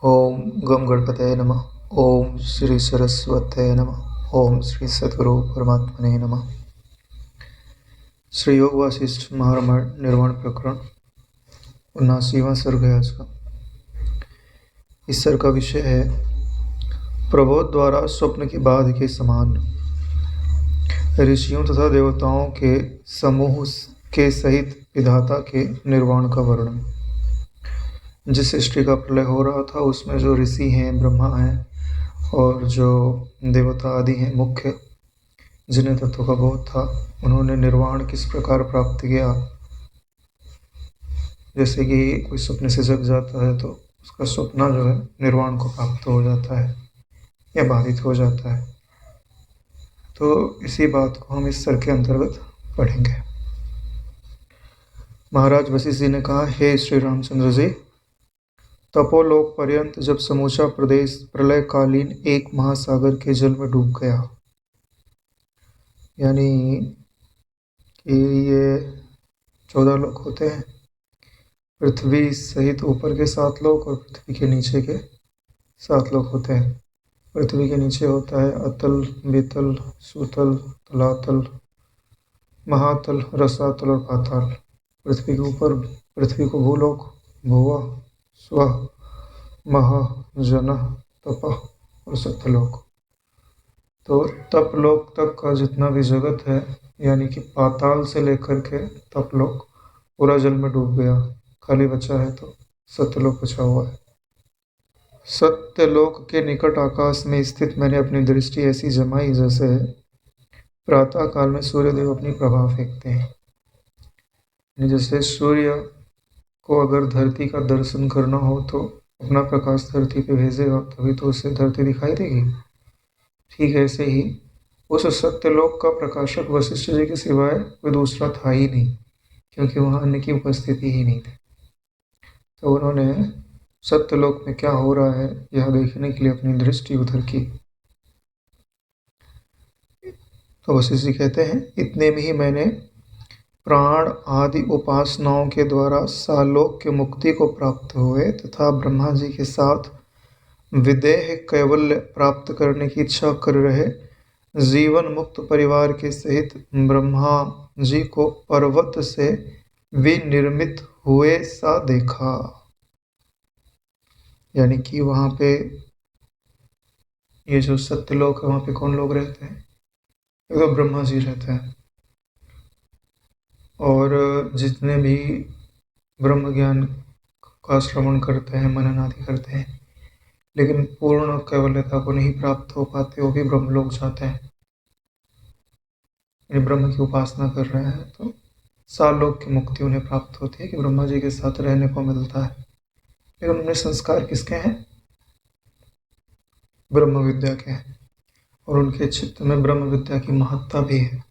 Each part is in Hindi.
ओम गम गणपतये नमः। ओम श्री सरस्वत्यै नमः। ओम श्री सद्गुरु परमात्मने नमः। श्री योग वासिष्ठ महारामायण निर्वाण प्रकरण 79वां सर्ग है आज का। इस सर्ग का विषय है प्रबोध द्वारा स्वप्न की बाध के समान ऋषियों तथा देवताओं के समूह के सहित विधाता के निर्वाण का वर्णन। जिस सृष्टि का प्रलय हो रहा था उसमें जो ऋषि हैं, ब्रह्मा हैं और जो देवता आदि हैं मुख्य, जिन्हें तत्व का बोध था, उन्होंने निर्वाण किस प्रकार प्राप्त किया। जैसे कि कोई सपने से जग जाता है तो उसका सपना जो है निर्वाण को प्राप्त हो जाता है या बाधित हो जाता है। तो इसी बात को हम इस सर्ग के अंतर्गत पढ़ेंगे। महाराज वशिष्ठ जी ने कहा, हे श्री रामचंद्र जी, तपोलोक पर्यंत जब समूचा प्रदेश प्रलयकालीन एक महासागर के जल में डूब गया, यानी कि ये 14 लोक होते हैं, पृथ्वी सहित ऊपर के 7 लोक और पृथ्वी के नीचे के 7 लोक होते हैं। पृथ्वी के नीचे होता है अतल, वितल, सुतल, तलातल, महातल, रसातल और पाताल। पृथ्वी के ऊपर पृथ्वी को भूलोक, भुवः, स्वः, महः, जनः, तपः और सत्यलोक। तो तपलोक तक का जितना भी जगत है, यानी कि पाताल से लेकर के तपलोक पूरा जल में डूब गया, खाली बचा है तो सत्यलोक बचा हुआ है। सत्यलोक के निकट आकाश में स्थित मैंने अपनी दृष्टि ऐसी जमाई जैसे प्रातः काल में सूर्यदेव अपनी प्रभा फेंकते हैं। जैसे सूर्य को अगर धरती का दर्शन करना हो तो अपना प्रकाश धरती पे भेजेगा, तभी तो उसे धरती दिखाई देगी। ठीक ऐसे ही उस सत्यलोक का प्रकाशक वशिष्ठ जी के सिवाय कोई दूसरा था ही नहीं, क्योंकि वहाँ अन्य की उपस्थिति ही नहीं थी। तो उन्होंने सत्यलोक में क्या हो रहा है यह देखने के लिए अपनी दृष्टि उधर की। तो वशिष्ठ जी कहते हैं, इतने में ही मैंने प्राण आदि उपासनाओं के द्वारा सालोक के मुक्ति को प्राप्त हुए तथा ब्रह्मा जी के साथ विदेह कैवल्य प्राप्त करने की इच्छा कर रहे जीवन मुक्त परिवार के सहित ब्रह्मा जी को पर्वत से विनिर्मित हुए सा देखा। यानी कि वहाँ पे ये जो सत्यलोक है वहाँ पे कौन लोग रहते हैं? तो ब्रह्मा जी रहते हैं और जितने भी ब्रह्म ज्ञान का श्रवण करते हैं, मनन आदि करते हैं, लेकिन पूर्ण कैवल्यता को नहीं प्राप्त हो पाते, वो भी ब्रह्मलोक जाते हैं। यानी ब्रह्म की उपासना कर रहे हैं तो सालोक की मुक्ति उन्हें प्राप्त होती है कि ब्रह्मा जी के साथ रहने को मिलता है। लेकिन उन्हें संस्कार किसके हैं? ब्रह्म विद्या के हैं और उनके चित्त में ब्रह्म विद्या की महत्ता भी है।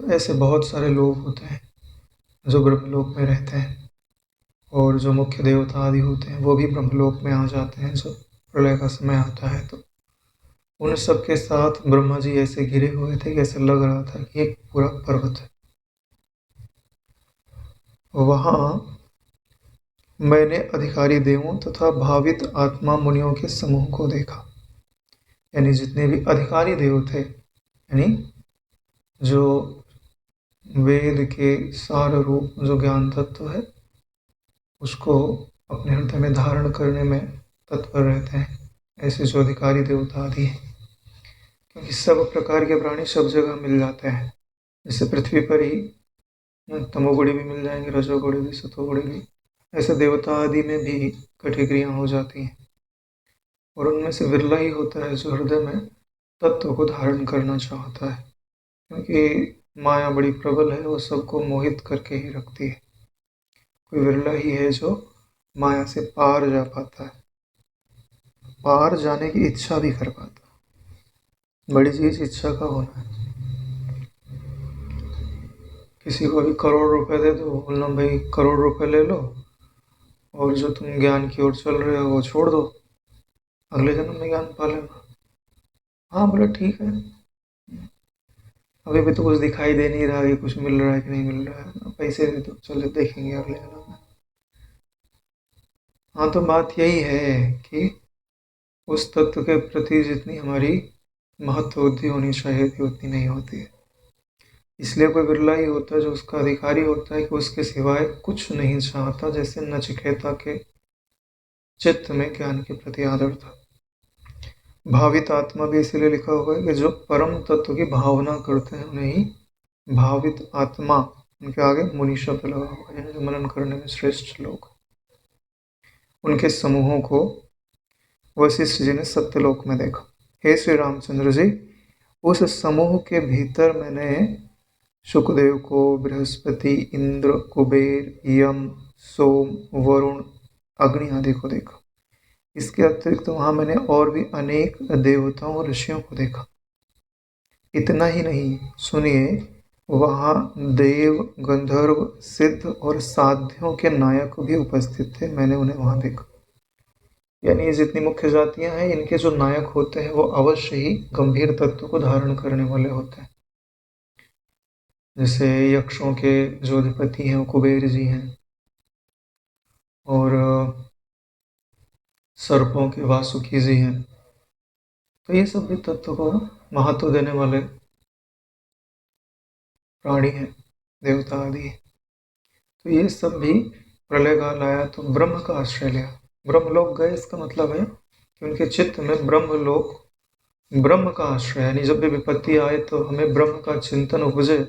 तो ऐसे बहुत सारे लोग होते हैं जो ब्रह्मलोक में रहते हैं और जो मुख्य देवता आदि होते हैं वो भी ब्रह्मलोक में आ जाते हैं जब प्रलय का समय आता है। तो उन सब के साथ ब्रह्मा जी ऐसे घिरे हुए थे कि ऐसे लग रहा था कि एक पूरा पर्वत है। वहाँ मैंने अधिकारी देवों तथा भावित आत्मा मुनियों के समूह को देखा। यानी जितने भी अधिकारी देव थे, यानी जो वेद के सार रूप जो ज्ञान तत्व है उसको अपने हृदय में धारण करने में तत्पर रहते हैं, ऐसे जो अधिकारी देवता आदि हैं। क्योंकि सब प्रकार के प्राणी सब जगह मिल जाते हैं। जैसे पृथ्वी पर ही तमोगुणी भी मिल जाएंगे, रजोगुणी भी, सतोगुणी भी, ऐसे देवता आदि में भी कठिक्रियाँ हो जाती हैं। और उनमें से विरला ही होता है जो हृदय में तत्व को धारण करना चाहता है, क्योंकि माया बड़ी प्रबल है, वो सबको मोहित करके ही रखती है। कोई विरला ही है जो माया से पार जा पाता है, पार जाने की इच्छा भी कर पाता है। बड़ी चीज इच्छा का होना है। किसी को भी करोड़ रुपए दे दो, बोलना भाई करोड़ रुपए ले लो और जो तुम ज्ञान की ओर चल रहे हो वो छोड़ दो, अगले जन्म में ज्ञान पा लेना। हाँ बोले ठीक है, अभी भी तो कुछ दिखाई दे नहीं रहा है, कुछ मिल रहा है कि नहीं मिल रहा है, पैसे दे दो, चलो देखेंगे अगले जन्म में। हाँ, तो बात यही है कि उस तत्व के प्रति जितनी हमारी महत्व बुद्धि होनी चाहिए थी उतनी नहीं होती है। इसलिए कोई बिरला ही होता है जो उसका अधिकारी होता है कि उसके सिवाय कुछ नहीं चाहता, जैसे नचिकेता के चित्त में ज्ञान के प्रति आदर था। भावित आत्मा भी इसीलिए लिखा हुआ है कि जो परम तत्व की भावना करते हैं उन्हें ही भावित आत्मा, उनके आगे मुनि शब्द लगा हुआ है, यानी जो मनन करने में श्रेष्ठ लोग, उनके समूहों को वशिष्ठ जी ने सत्यलोक में देखा। हे श्री रामचंद्र जी, उस समूह के भीतर मैंने शुकदेव को, बृहस्पति, इंद्र, कुबेर, यम, सोम, वरुण, अग्नि आदि को देखा। इसके अतिरिक्त वहां मैंने और भी अनेक देवताओं और ऋषियों को देखा। इतना ही नहीं, सुनिए, वहां देव, गंधर्व, सिद्ध और साध्यों के नायक भी उपस्थित थे, मैंने उन्हें वहां देखा। यानी ये जितनी मुख्य जातियां हैं, इनके जो नायक होते हैं वो अवश्य ही गंभीर तत्व को धारण करने वाले होते हैं। जैसे यक्षों के जो अधिपति हैं वो कुबेर जी हैं, और सर्पों के वासुकी जी हैं। तो ये सब भी तत्व को महत्व देने वाले प्राणी हैं, देवता आदि। तो ये सब भी प्रलय काल आया तो ब्रह्म का आश्रय लिया, ब्रह्मलोक गए। इसका मतलब है कि उनके चित्त में ब्रह्मलोक, ब्रह्म का आश्रय, यानी जब भी विपत्ति आए तो हमें ब्रह्म का चिंतन उपजे।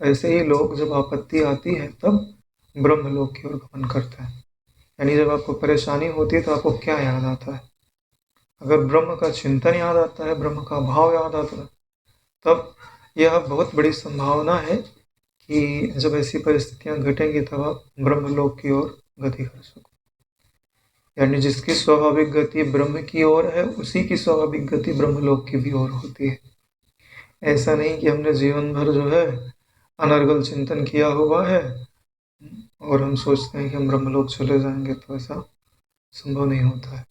ऐसे ही लोग जब आपत्ति आती है तब ब्रह्मलोक की ओर गमन करते हैं। यानी जब आपको परेशानी होती है तो आपको क्या याद आता है? अगर ब्रह्म का चिंतन याद आता है, ब्रह्म का भाव याद आता है, तब यह बहुत बड़ी संभावना है कि जब ऐसी परिस्थितियां घटेंगी तब आप ब्रह्मलोक की ओर गति कर सको। यानी जिसकी स्वाभाविक गति ब्रह्म की ओर है, उसी की स्वाभाविक गति ब्रह्मलोक की भी ओर होती है। ऐसा नहीं कि हमने जीवन भर जो है अनर्गल चिंतन किया हुआ है और हम सोचते हैं कि हम ब्रह्मलोक चले जाएंगे, तो ऐसा संभव नहीं होता है।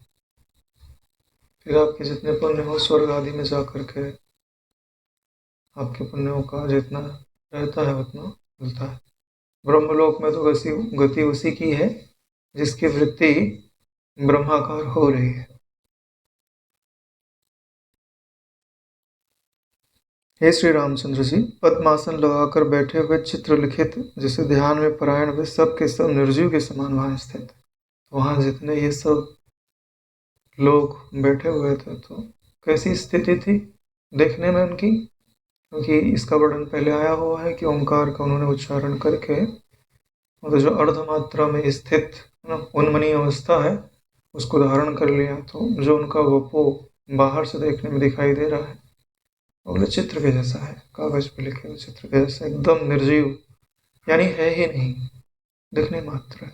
फिर आपके जितने पुण्य हो स्वर्ग आदि में जा करके आपके पुण्यों का जितना रहता है उतना मिलता है। ब्रह्मलोक में तो गति उसी की है जिसकी वृत्ति ब्रह्माकार हो रही है। हे श्री रामचंद्र जी, पद्मासन लगाकर बैठे हुए चित्रलिखित जिसे ध्यान में परायण हुए सब के सब निर्जीव के समान वहां स्थित। वहां जितने ये सब लोग बैठे हुए थे तो कैसी स्थिति थी देखने में उनकी? क्योंकि इसका वर्णन पहले आया हुआ है कि ओंकार का उन्होंने उच्चारण करके, मतलब जो अर्धमात्रा में स्थित उन्मनी अवस्था है उसको धारण कर लिया। तो जो उनका वपो बाहर से देखने में दिखाई दे रहा है वो चित्र के जैसा है, कागज पे लिखे हुए चित्र के जैसा, एकदम निर्जीव, यानी है ही नहीं, दिखने मात्र है।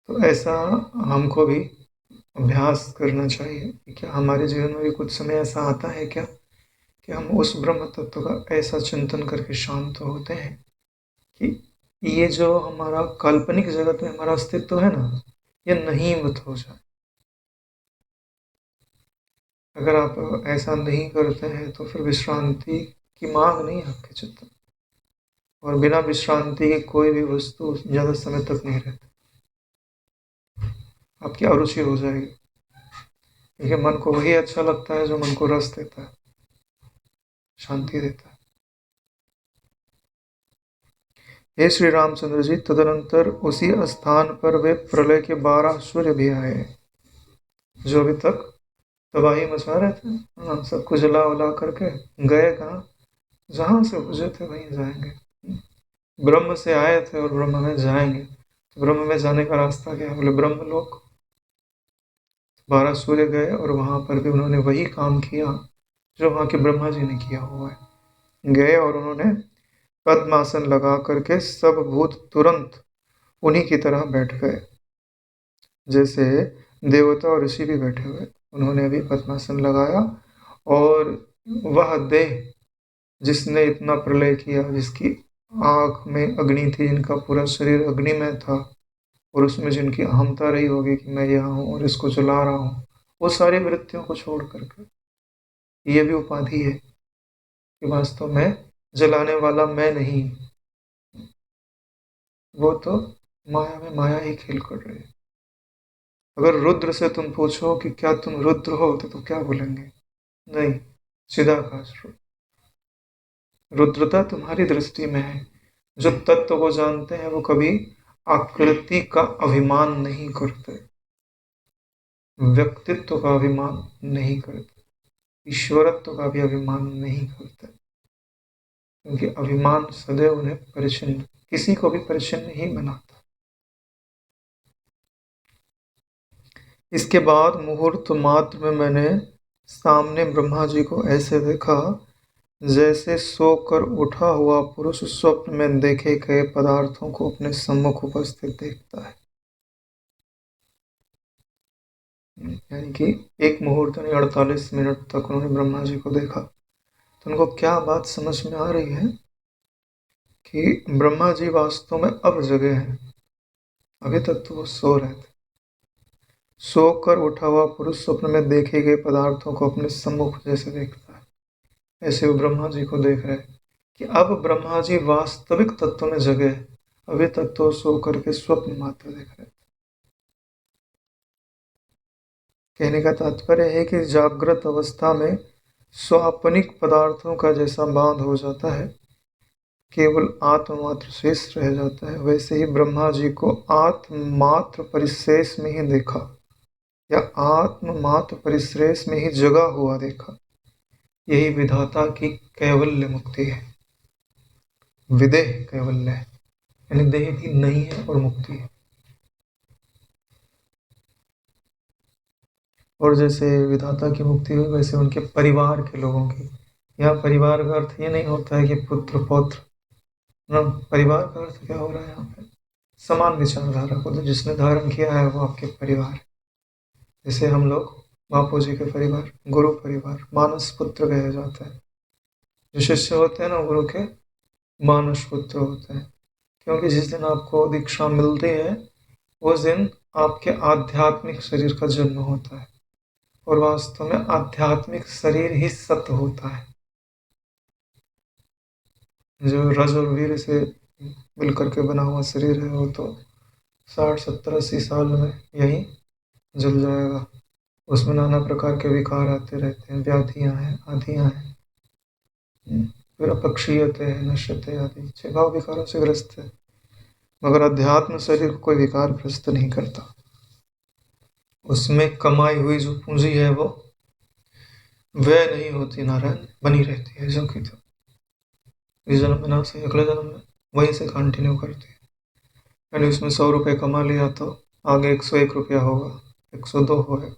तो ऐसा हमको भी अभ्यास करना चाहिए कि क्या हमारे जीवन में भी कुछ समय ऐसा आता है क्या कि हम उस ब्रह्म तत्व का ऐसा चिंतन करके शांत होते हैं कि ये जो हमारा काल्पनिक जगत में हमारा अस्तित्व है ना, ये नहीं मत हो जाए। अगर आप ऐसा नहीं करते हैं तो फिर विश्रांति की मांग नहीं है आपके चित्त में, और बिना विश्रांति के कोई भी वस्तु ज़्यादा समय तक नहीं रहती, आपकी अरुचि हो जाएगी। क्योंकि मन को वही अच्छा लगता है जो मन को रस देता है, शांति देता है। हे श्री रामचंद्र जी, तदनंतर उसी स्थान पर वे प्रलय के 12 सूर्य भी आए जो अभी तक तबाही मचा रहे थे। हाँ, सबको जला उला करके गए कहाँ? जहाँ से उपजे थे वहीं जाएंगे। ब्रह्म से आए थे और ब्रह्म में जाएंगे, तो ब्रह्म में जाने का रास्ता क्या है? बोले ब्रह्मलोक। 12 सूर्य गए और वहां पर भी उन्होंने वही काम किया जो वहां के ब्रह्मा जी ने किया हुआ है। गए और उन्होंने पद्मासन लगा करके सब भूत तुरंत उन्हीं की तरह बैठ गए, जैसे देवता और ऋषि भी बैठे हुए। उन्होंने भी पद्मासन लगाया, और वह देह जिसने इतना प्रलय किया, जिसकी आंख में अग्नि थी, जिनका पूरा शरीर अग्नि में था, और उसमें जिनकी अहमता रही होगी कि मैं यहाँ हूँ और इसको जला रहा हूँ, वो सारी वृत्तियों को छोड़ करके, ये भी उपाधि है कि वास्तव में जलाने वाला मैं नहीं, वो तो माया में माया ही खेल कर रही है। अगर रुद्र से तुम पूछो कि क्या तुम रुद्र हो, तो क्या बोलेंगे? नहीं, चिदाकाश रुद्रता तुम्हारी दृष्टि में है। जो तत्व को जानते हैं वो कभी आकृति का अभिमान नहीं करते, व्यक्तित्व का अभिमान नहीं करते, ईश्वरत्व का भी अभिमान नहीं करते, क्योंकि अभिमान सदैव उन्हें परिचिन्न, किसी को भी परिचिन्न ही बनाता। इसके बाद मुहूर्त मात्र में मैंने सामने ब्रह्मा जी को ऐसे देखा जैसे सोकर उठा हुआ पुरुष स्वप्न में देखे गए पदार्थों को अपने सम्मुख उपस्थित देखता है। यानी कि एक मुहूर्त यानी 48 मिनट तक उन्होंने ब्रह्मा जी को देखा। तो उनको क्या बात समझ में आ रही है कि ब्रह्मा जी वास्तव में अब जगे हैं, अभी तक तो वो सो रहे थे। सोकर उठा हुआ पुरुष स्वप्न में देखे गए पदार्थों को अपने सम्मुख जैसे देखता है, ऐसे वो ब्रह्मा जी को देख रहे हैं कि अब ब्रह्मा जी वास्तविक तत्व में जगे, अभी तक तो सो करके स्वप्न मात्र देख रहे थे। कहने का तात्पर्य है कि जागृत अवस्था में स्वापनिक पदार्थों का जैसा बांध हो जाता है, केवल आत्ममात्र शेष रह जाता है, वैसे ही ब्रह्मा जी को आत्ममात्र परिशेष में ही देखा, या आत्ममात्र परिश्रेष में ही जगा हुआ देखा। यही विधाता की कैवल्य मुक्ति है। विदेह कैवल्य है, यानी देह भी नहीं है और मुक्ति है। और जैसे विधाता की मुक्ति हुई, वैसे उनके परिवार के लोगों की। यहाँ परिवार का अर्थ ये नहीं होता है कि पुत्र पौत्र, ना, परिवार का अर्थ क्या हो रहा है यहाँ पे? समान विचारधारा को जिसने धारण किया है वो आपके परिवार है। जैसे हम लोग बापू जी के परिवार, गुरु परिवार, मानस पुत्र कहे जाते हैं। जो शिष्य होते हैं ना, गुरु के मानस पुत्र होते हैं, क्योंकि जिस दिन आपको दीक्षा मिलती है उस दिन आपके आध्यात्मिक शरीर का जन्म होता है, और वास्तव में आध्यात्मिक शरीर ही सत्य होता है। जो रज और वीर से मिल करके बना हुआ शरीर है वो तो 60, 70, 80 साल में यही जल जाएगा। उसमें नाना प्रकार के विकार आते रहते हैं, व्याधियां हैं, आधियां हैं, फिर अपक्षीयते है, नश्यते आदि 6 भाव विकारों से ग्रस्त है। मगर अध्यात्म शरीर को कोई विकार ग्रस्त नहीं करता। उसमें कमाई हुई जो पूंजी है वो व्यय नहीं होती, नारायण, बनी रहती है, जो कि तो इस जन्म में ना सही अगले जन्म में वहीं से कंटिन्यू करती है। यानी उसमें 100 रुपये कमा लिया तो आगे 101 रुपया होगा, 102 होगा।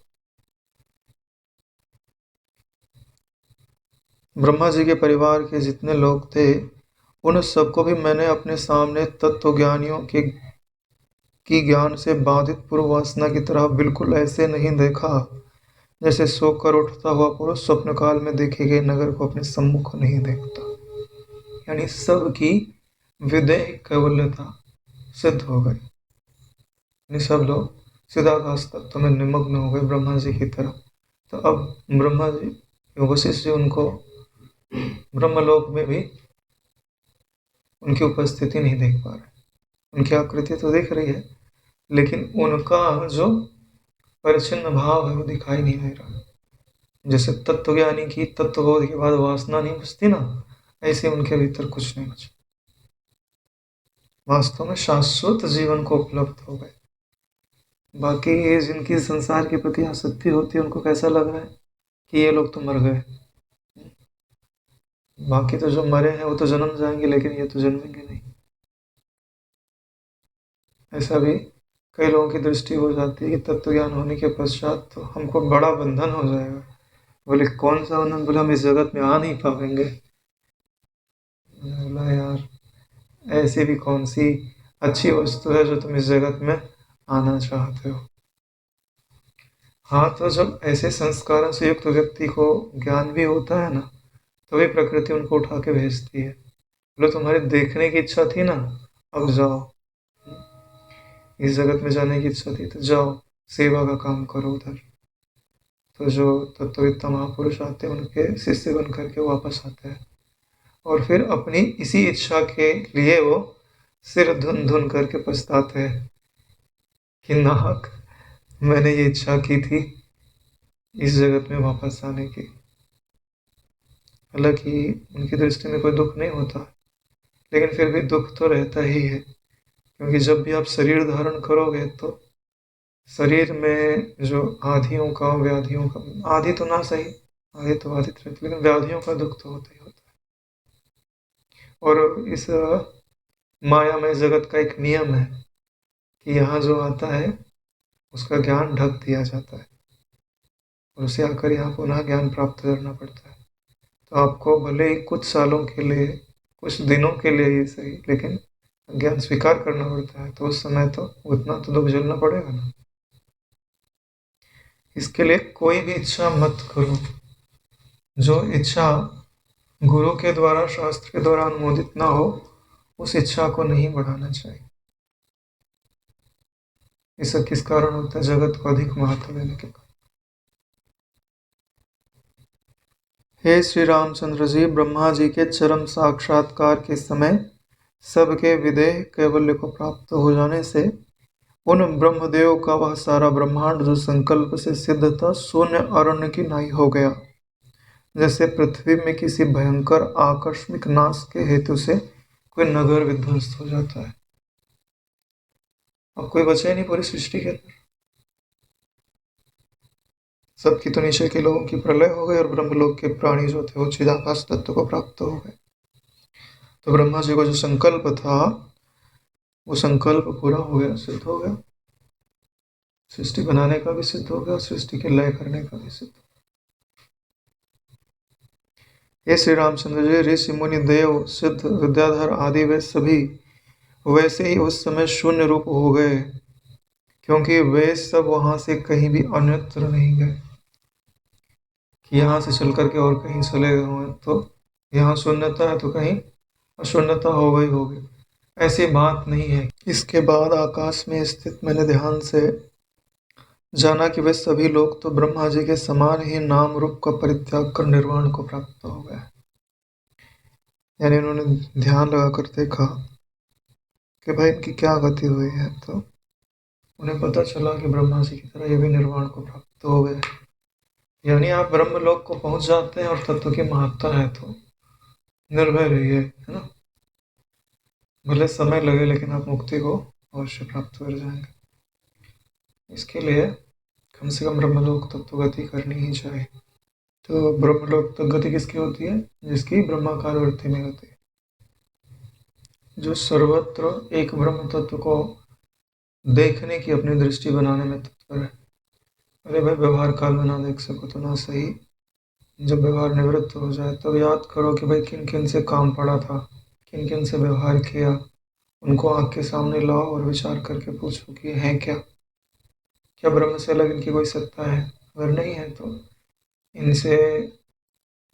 ब्रह्मा जी के परिवार के जितने लोग थे उन सबको भी मैंने अपने सामने तत्वज्ञानियों के की ज्ञान से बाधित पूर्व वासना की तरह बिल्कुल ऐसे नहीं देखा जैसे सोकर उठता हुआ पुरुष स्वप्न काल में देखे गए नगर को अपने सम्मुख नहीं देखता। यानी सब की विदेह कैवल्यता सिद्ध हो गई, यानी सब लोग चिदाकाश तत्व में निमग्न हो गए ब्रह्मा जी की तरह। तो अब ब्रह्मा जी, वशिष्ठ जी उनको ब्रह्मलोक में भी उनकी उपस्थिति नहीं देख पा रहे। उनकी आकृति तो दिख रही है, लेकिन उनका जो परिचिन्न भाव है वो दिखाई नहीं दे रहा। जैसे तत्वज्ञानी की तत्वबोध के बाद वासना नहीं बचती ना, ऐसे उनके भीतर कुछ नहीं बचा। वास्तव में शाश्वत जीवन को उपलब्ध हो गए। बाकी ये जिनकी संसार के प्रति आसक्ति होती है उनको कैसा लग रहा है कि ये लोग तो मर गए, बाकी तो जो मरे हैं वो तो जन्म जाएंगे, लेकिन ये तो जन्मेंगे नहीं। ऐसा भी कई लोगों की दृष्टि हो जाती है कि तत्व ज्ञान होने के पश्चात तो हमको बड़ा बंधन हो जाएगा। बोले कौन सा बंधन? बोला हम इस जगत में आ नहीं पाएंगे। बोला यार, ऐसी भी कौन सी अच्छी वस्तु है जो तुम इस जगत में आना चाहते हो? हाँ, तो जब ऐसे संस्कारों से युक्त व्यक्ति को ज्ञान भी होता है ना, तभी प्रकृति उनको उठा के भेजती है। बोले तुम्हारी देखने की इच्छा थी ना, अब जाओ। इस जगत में जाने की इच्छा थी तो जाओ, सेवा का काम करो उधर। तो जो तत्ववेत्ता महापुरुष आते हैं उनके शिष्य बन करके वापस आते हैं, और फिर अपनी इसी इच्छा के लिए वो सिर धुन धुन करके पछताते हैं कि नाहक मैंने ये इच्छा की थी इस जगत में वापस आने की। हालांकि उनकी दृष्टि में कोई दुख नहीं होता, लेकिन फिर भी दुख तो रहता ही है, क्योंकि जब भी आप शरीर धारण करोगे तो शरीर में जो आधियों का, व्याधियों का, आदि तो ना सही, आदि तो बाधित रहते, लेकिन व्याधियों का दुख तो होता ही होता है। और इस मायामय जगत का एक नियम है कि यहाँ जो आता है उसका ज्ञान ढक दिया जाता है और उसे आकर यहाँ पुनः ज्ञान प्राप्त करना पड़ता है। तो आपको भले ही कुछ सालों के लिए, कुछ दिनों के लिए ही सही, लेकिन ज्ञान स्वीकार करना पड़ता है। तो उस समय तो उतना तो दुख झेलना पड़ेगा ना। इसके लिए कोई भी इच्छा मत करो। जो इच्छा गुरु के द्वारा, शास्त्र के द्वारा अनुमोदित ना हो, उस इच्छा को नहीं बढ़ाना चाहिए। इससे किस कारण होता है? जगत को अधिक महत्व देने के कारण। हे श्री रामचंद्र जी, ब्रह्मा जी के चरम साक्षात्कार के समय सबके विदेह कैवल्य को प्राप्त हो जाने से उन ब्रह्मदेव का वह सारा ब्रह्मांड जो संकल्प से सिद्ध था, शून्य अरण्य की नाई हो गया। जैसे पृथ्वी में किसी भयंकर आकस्मिक नाश के हेतु से कोई नगर विध्वंस हो जाता है। अब कोई बचे नहीं पूरी सृष्टि के अंदर, सबकी तो नीचे के लोगों की प्रलय हो गई और ब्रह्मलोक के प्राणी जो थे वो चिदाकाश तत्व को प्राप्त हो गए। तो ब्रह्मा जी को जो संकल्प था वो संकल्प पूरा हो गया, सिद्ध हो गया। सृष्टि बनाने का भी सिद्ध हो गया, सृष्टि के लय करने का भी सिद्ध। हे श्री रामचंद्र जी, ऋषि मुनि देव सिद्ध विद्याधर आदि वे सभी वैसे ही उस समय शून्य रूप हो गए, क्योंकि वे सब वहां से कहीं भी अन्यत्र नहीं गए कि यहाँ से चल करके और कहीं चले गए हों। तो यहाँ शून्यता है तो कहीं अशून्यता हो गई होगी, ऐसी बात नहीं है। इसके बाद आकाश में स्थित मैंने ध्यान से जाना कि वे सभी लोग तो ब्रह्मा जी के समान ही नाम रूप का परित्याग कर निर्वाण को प्राप्त हो गए। यानी उन्होंने ध्यान लगाकर देखा कि भाई इनकी क्या गति हुई है, तो उन्हें पता चला कि ब्रह्मा जी की तरह ये भी निर्वाण को प्राप्त हो गए। यानी आप ब्रह्म लोक को पहुंच जाते हैं और तत्व की महत्ता है तो निर्भय रहिए, है ना। भले समय लगे लेकिन आप मुक्ति को अवश्य प्राप्त कर जाएंगे। इसके लिए कम से कम ब्रह्मलोक तक तो गति करनी ही चाहिए। तो ब्रह्मलोक तक गति किसकी होती है? जिसकी ब्रह्माकार वृत्ति में गति, जो सर्वत्र एक ब्रह्म तत्व को देखने की अपनी दृष्टि बनाने में तत्पर है। अरे भाई, व्यवहार काल में ना देख सको तो ना सही, जब व्यवहार निवृत्त हो जाए तब याद करो कि भाई किन किन से काम पड़ा था, किन किन से व्यवहार किया, उनको आँख के सामने लाओ और विचार करके पूछो कि है क्या, क्या ब्रह्म से अलग इनकी कोई सत्ता है? अगर नहीं है तो इनसे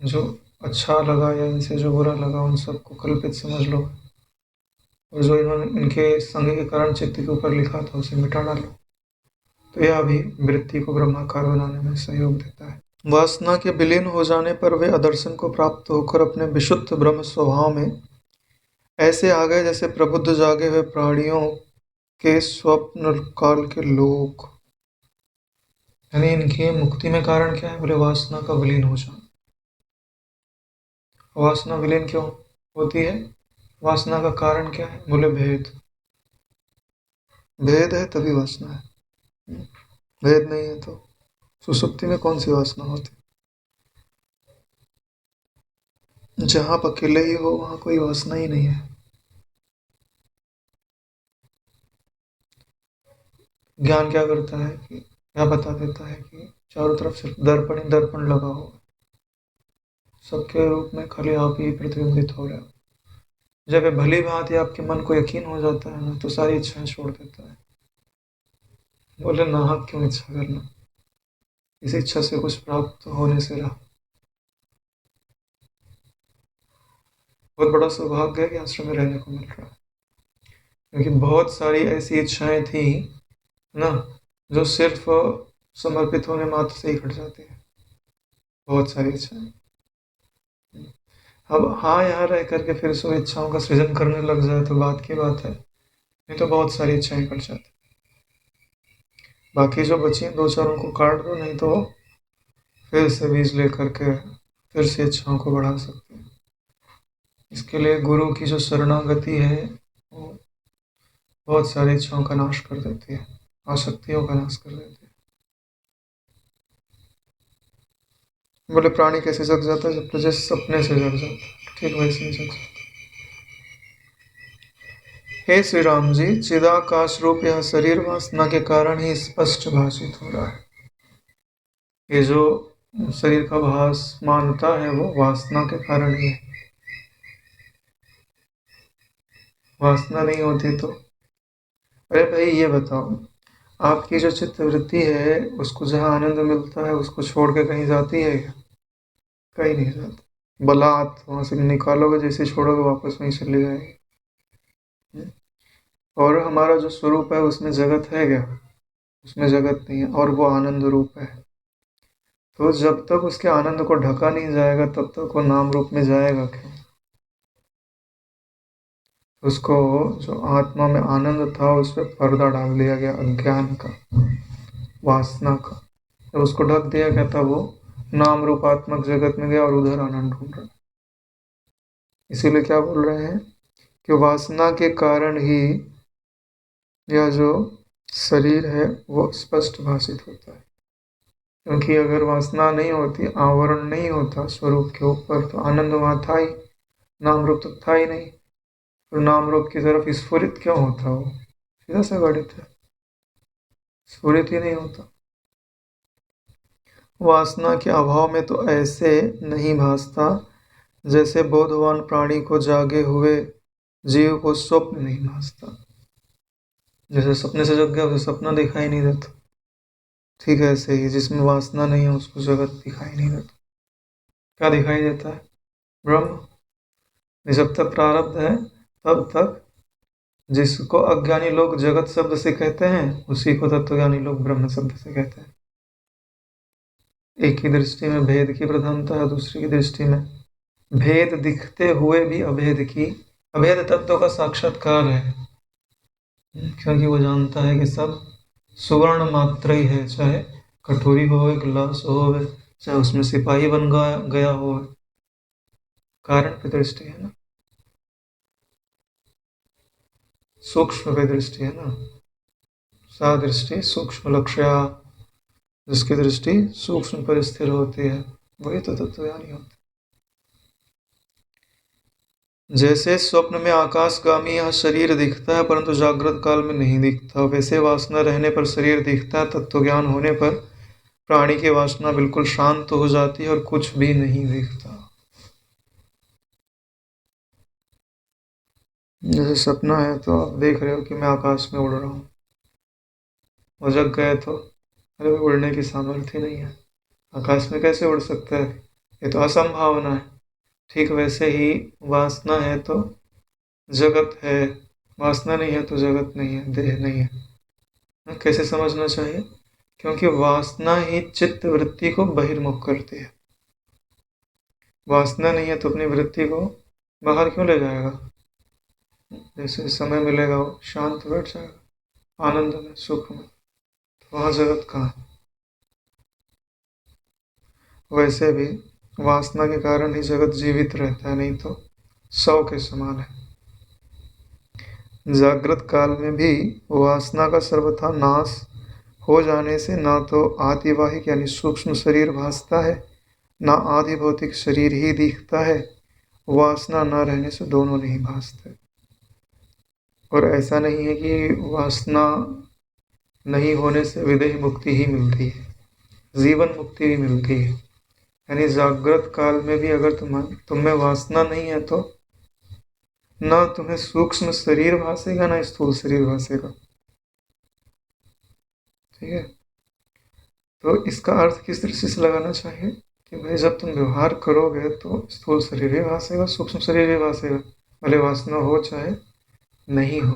जो अच्छा लगा या इनसे जो बुरा लगा उन सबको कल्पित समझ लो, और जो इन्होंने इनके संग के कारण चित्त के ऊपर लिखा था उसे मिटा डालो। तो यह भी वृत्ति को ब्रह्माकार बनाने में सहयोग देता है। वासना के विलीन हो जाने पर वे अदर्शन को प्राप्त होकर अपने विशुद्ध ब्रह्म स्वभाव में ऐसे आ गए जैसे प्रबुद्ध जागे हुए प्राणियों के स्वप्न काल के लोग। यानी इनकी मुक्ति में कारण क्या है? बोले वासना का विलीन हो जाना। वासना विलीन क्यों होती है? वासना का कारण क्या है? बोले भेद। भेद है तभी वासना है, भेद नहीं है तो सुसुप्ति में कौन सी वासना होती? जहां आप अकेले ही हो वहां कोई वासना ही नहीं है। ज्ञान क्या करता है कि क्या बता देता है कि चारों तरफ से दर्पण ही दर्पण लगा हो, सबके रूप में खाली आप ही प्रतिबिंबित हो रहे हो। जब ये भली भांति आपके मन को यकीन हो जाता है ना, तो सारी इच्छाएं छोड़ देता है। बोले नाहक क्यों इच्छा करना, इस इच्छा से कुछ प्राप्त होने से रहा। बहुत बड़ा सौभाग्य है कि आश्रम में रहने को मिल रहा है, क्योंकि बहुत सारी ऐसी इच्छाएं थी ना जो सिर्फ समर्पित होने मात्र से ही घट जाती है। बहुत सारी इच्छाएं। अब हाँ यहाँ रह करके फिर सो इच्छाओं का सृजन करने लग जाए तो बात की बात है, नहीं तो बहुत सारी इच्छाएं कट जाती। बाकी जो बची हैं दो चार उनको काट दो, नहीं तो फिर से बीज ले करके फिर से इच्छाओं को बढ़ा सकते हैं। इसके लिए गुरु की जो शरणागति है वो बहुत सारी इच्छाओं का नाश कर देती है, आसक्तियों का नाश कर देती है। बोले प्राणी कैसे जग जाता है? जब जैसे सपने से जग जाता है, ठीक वैसे ही जग जाता है। हे श्री राम जी, चिदाकाश रूप यह शरीर वासना के कारण ही स्पष्ट भाषित हो रहा है। ये जो शरीर का भासमानता है वो वासना के कारण ही है। वासना नहीं होती तो, अरे भाई ये बताओ, आपकी जो चित्त वृत्ति है उसको जहाँ आनंद मिलता है उसको छोड़ के कहीं जाती है क्या? कहीं नहीं जाती। बलात् वहां से निकालोगे, जैसे छोड़ोगे वापस वहीं चले जाएगी। और हमारा जो स्वरूप है उसमें जगत है क्या? उसमें जगत नहीं है, और वो आनंद रूप है। तो जब तक उसके आनंद को ढका नहीं जाएगा तब तक वो नाम रूप में जाएगा क्यों? उसको जो आत्मा में आनंद था उस पर पर्दा डाल दिया गया अज्ञान का, वासना का। जब उसको ढक दिया गया तब वो नाम रूपात्मक जगत में गया और उधर आनंद ढूंढ रहा है। इसीलिए क्या बोल रहे हैं कि वासना के कारण ही यह जो शरीर है वो स्पष्ट भाषित होता है। क्योंकि अगर वासना नहीं होती, आवरण नहीं होता स्वरूप के ऊपर, तो आनंद वहाँ था ही, नाम रूप तो था ही नहीं। तो नाम रूप की तरफ स्फुरित क्यों होता? वो सीधा सा गणित है, स्फुरित ही नहीं होता। वासना के अभाव में तो ऐसे नहीं भासता जैसे बोधवान प्राणी को जागे हुए जीव को स्वप्न नहीं भासता। जैसे सपने से जग गया उसे सपना दिखाई नहीं देता, ठीक है ऐसे ही जिसमें वासना नहीं है उसको जगत दिखाई नहीं देता। क्या दिखाई देता है? ब्रह्म। जब तक प्रारब्ध है तब तक जिसको अज्ञानी लोग जगत शब्द से कहते हैं उसी को तत्वज्ञानी लोग ब्रह्म शब्द से कहते हैं। एक की दृष्टि में भेद की प्रधानता है, दूसरी की दृष्टि में भेद दिखते हुए भी अभेद की, अभेद तत्व का साक्षात्कार है। क्योंकि वो जानता है कि सब सुवर्ण मात्र ही है, चाहे कटोरी हो, गिलास हो, चाहे उसमें सिपाही बन गया हो, कारण पे दृष्टि है ना, सूक्ष्म पे दृष्टि है ना। सा दृष्टि सूक्ष्म लक्ष्या, जिसकी दृष्टि सूक्ष्म पर स्थिर होती है वही तो तत्वज्ञानी होता है। जैसे स्वप्न में आकाशगामी यह शरीर दिखता है परंतु जागृत काल में नहीं दिखता, वैसे वासना रहने पर शरीर दिखता है, तत्वज्ञान होने पर प्राणी की वासना बिल्कुल शांत हो जाती है और कुछ भी नहीं दिखता। जैसे सपना है तो आप देख रहे हो कि मैं आकाश में उड़ रहा हूँ, और जग गए तो अरे उड़ने की सामर्थ्य नहीं है, आकाश में कैसे उड़ सकता है, ये तो असंभावना है। ठीक वैसे ही वासना है तो जगत है, वासना नहीं है तो जगत नहीं है, देह नहीं है। कैसे समझना चाहिए? क्योंकि वासना ही चित्त वृत्ति को बहिर्मुख करती है। वासना नहीं है तो अपनी वृत्ति को बाहर क्यों ले जाएगा? जैसे समय मिलेगा वो शांत बैठ जाएगा, आनंद में, सुख में, तो वहाँ जगत कहाँ है? वैसे भी वासना के कारण ही जगत जीवित रहता है, नहीं तो शव के समान है। जागृत काल में भी वासना का सर्वथा नाश हो जाने से ना तो आदिवाहिक यानी सूक्ष्म शरीर भासता है, ना आदि भौतिक शरीर ही दिखता है। वासना न रहने से दोनों नहीं भासते। और ऐसा नहीं है कि वासना नहीं होने से विदेह मुक्ति ही मिलती है, जीवन मुक्ति भी मिलती है। यानी जागृत काल में भी अगर तुम में वासना नहीं है तो न तुम्हें सूक्ष्म शरीर भासेगा ना स्थूल शरीर भासेगा। ठीक है, तो इसका अर्थ किस दृष्टि से लगाना चाहिए कि भाई जब तुम व्यवहार करोगे तो स्थूल शरीर भी भासेगा, सूक्ष्म शरीर भी भासेगा, भले वासना हो चाहे नहीं हो।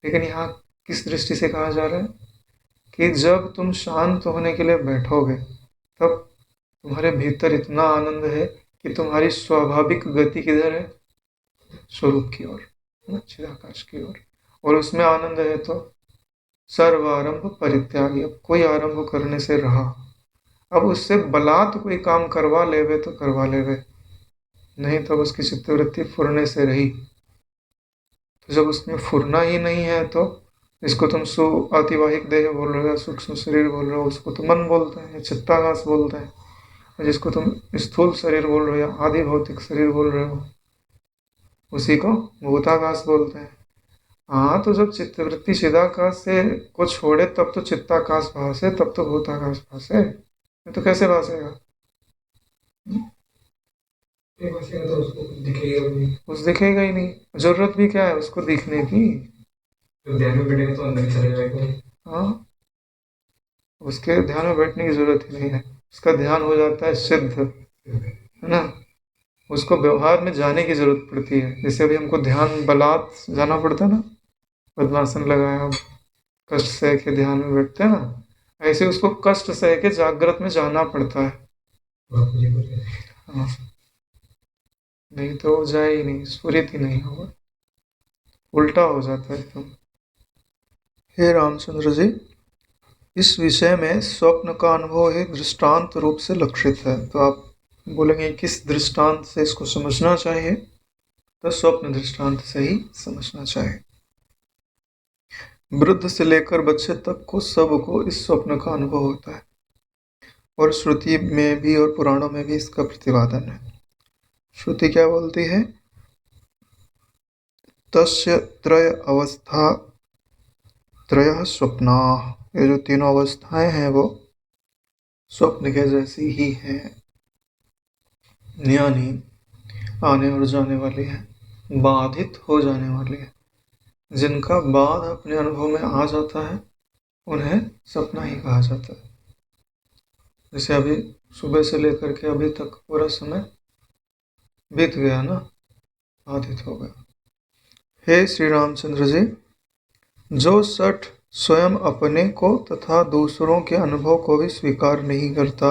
लेकिन यहाँ किस दृष्टि से कहा जा रहा है कि जब तुम शांत होने के लिए बैठोगे तब तुम्हारे भीतर इतना आनंद है कि तुम्हारी स्वाभाविक गति किधर है? स्वरूप की ओर, चिदाकाश की ओर, और उसमें आनंद है। तो सर्वारंभ परित्यागी, अब कोई आरंभ करने से रहा, अब उससे बलात् कोई काम करवा लेवे तो करवा लेवे, नहीं तो उसकी चित्तवृत्ति फुरने से रही। तो जब उसमें फुरना ही नहीं है तो इसको तुम सु अतिवाहिक देह बोल रहे हो, सूक्ष्म शरीर बोल रहे हो, उसको तो मन बोलते हैं, चित्ताकाश बोलते हैं। और जिसको तुम स्थूल शरीर बोल रहे हो, आदि भौतिक शरीर बोल रहे हो, उसी को भूताकाश बोलते हैं। हाँ, तो जब चित्तवृत्ति चिदाकाश से को छोड़े तब तो चित्ताकाश भासे, तब तो भूताकाश भासे, नहीं तो कैसे भासेगा? भासेगा तो उसको कुछ दिखेगा भी नहीं। कुछ दिखेगा ही नहीं, जरूरत भी क्या है उसको दिखने की? जब ध्यान में बैठेगा तो अंदर ही चले जाएगा। हाँ, उसके ध्यान में बैठने की जरूरत ही नहीं है, उसका ध्यान हो जाता है सिद्ध, है ना। उसको व्यवहार में जाने की जरूरत पड़ती है, जैसे अभी हमको ध्यान बलात् जाना पड़ता है ना, पद्मासन लगाया, कष्ट सह के ध्यान में बैठते हैं ना, ऐसे उसको कष्ट सह के जागृत में जाना पड़ता है। हाँ, नहीं तो जाए ही नहीं, स्फुरित ही नहीं होगा, उल्टा हो जाता है एकदम। हे रामचंद्र जी, इस विषय में स्वप्न का अनुभव ही दृष्टांत रूप से लक्षित है, तो आप बोलेंगे किस दृष्टांत से इसको समझना चाहिए? तो स्वप्न दृष्टांत से ही समझना चाहिए। वृद्ध से लेकर बच्चे तक को सबको इस स्वप्न का अनुभव होता है, और श्रुति में भी और पुराणों में भी इसका प्रतिपादन है। श्रुति क्या बोलती है? तस्य त्रय अवस्था त्रयः स्वप्ना, ये जो तीनों अवस्थाएं हैं वो स्वप्न के जैसी ही है, यानी आने और जाने वाली है, बाधित हो जाने वाली है। जिनका बाद अपने अनुभव में आ जाता है उन्हें सपना ही कहा जाता है। जैसे अभी सुबह से लेकर के अभी तक पूरा समय बीत गया ना, बाधित हो गया। हे श्री रामचंद्र जी, जो सठ स्वयं अपने को तथा दूसरों के अनुभव को भी स्वीकार नहीं करता।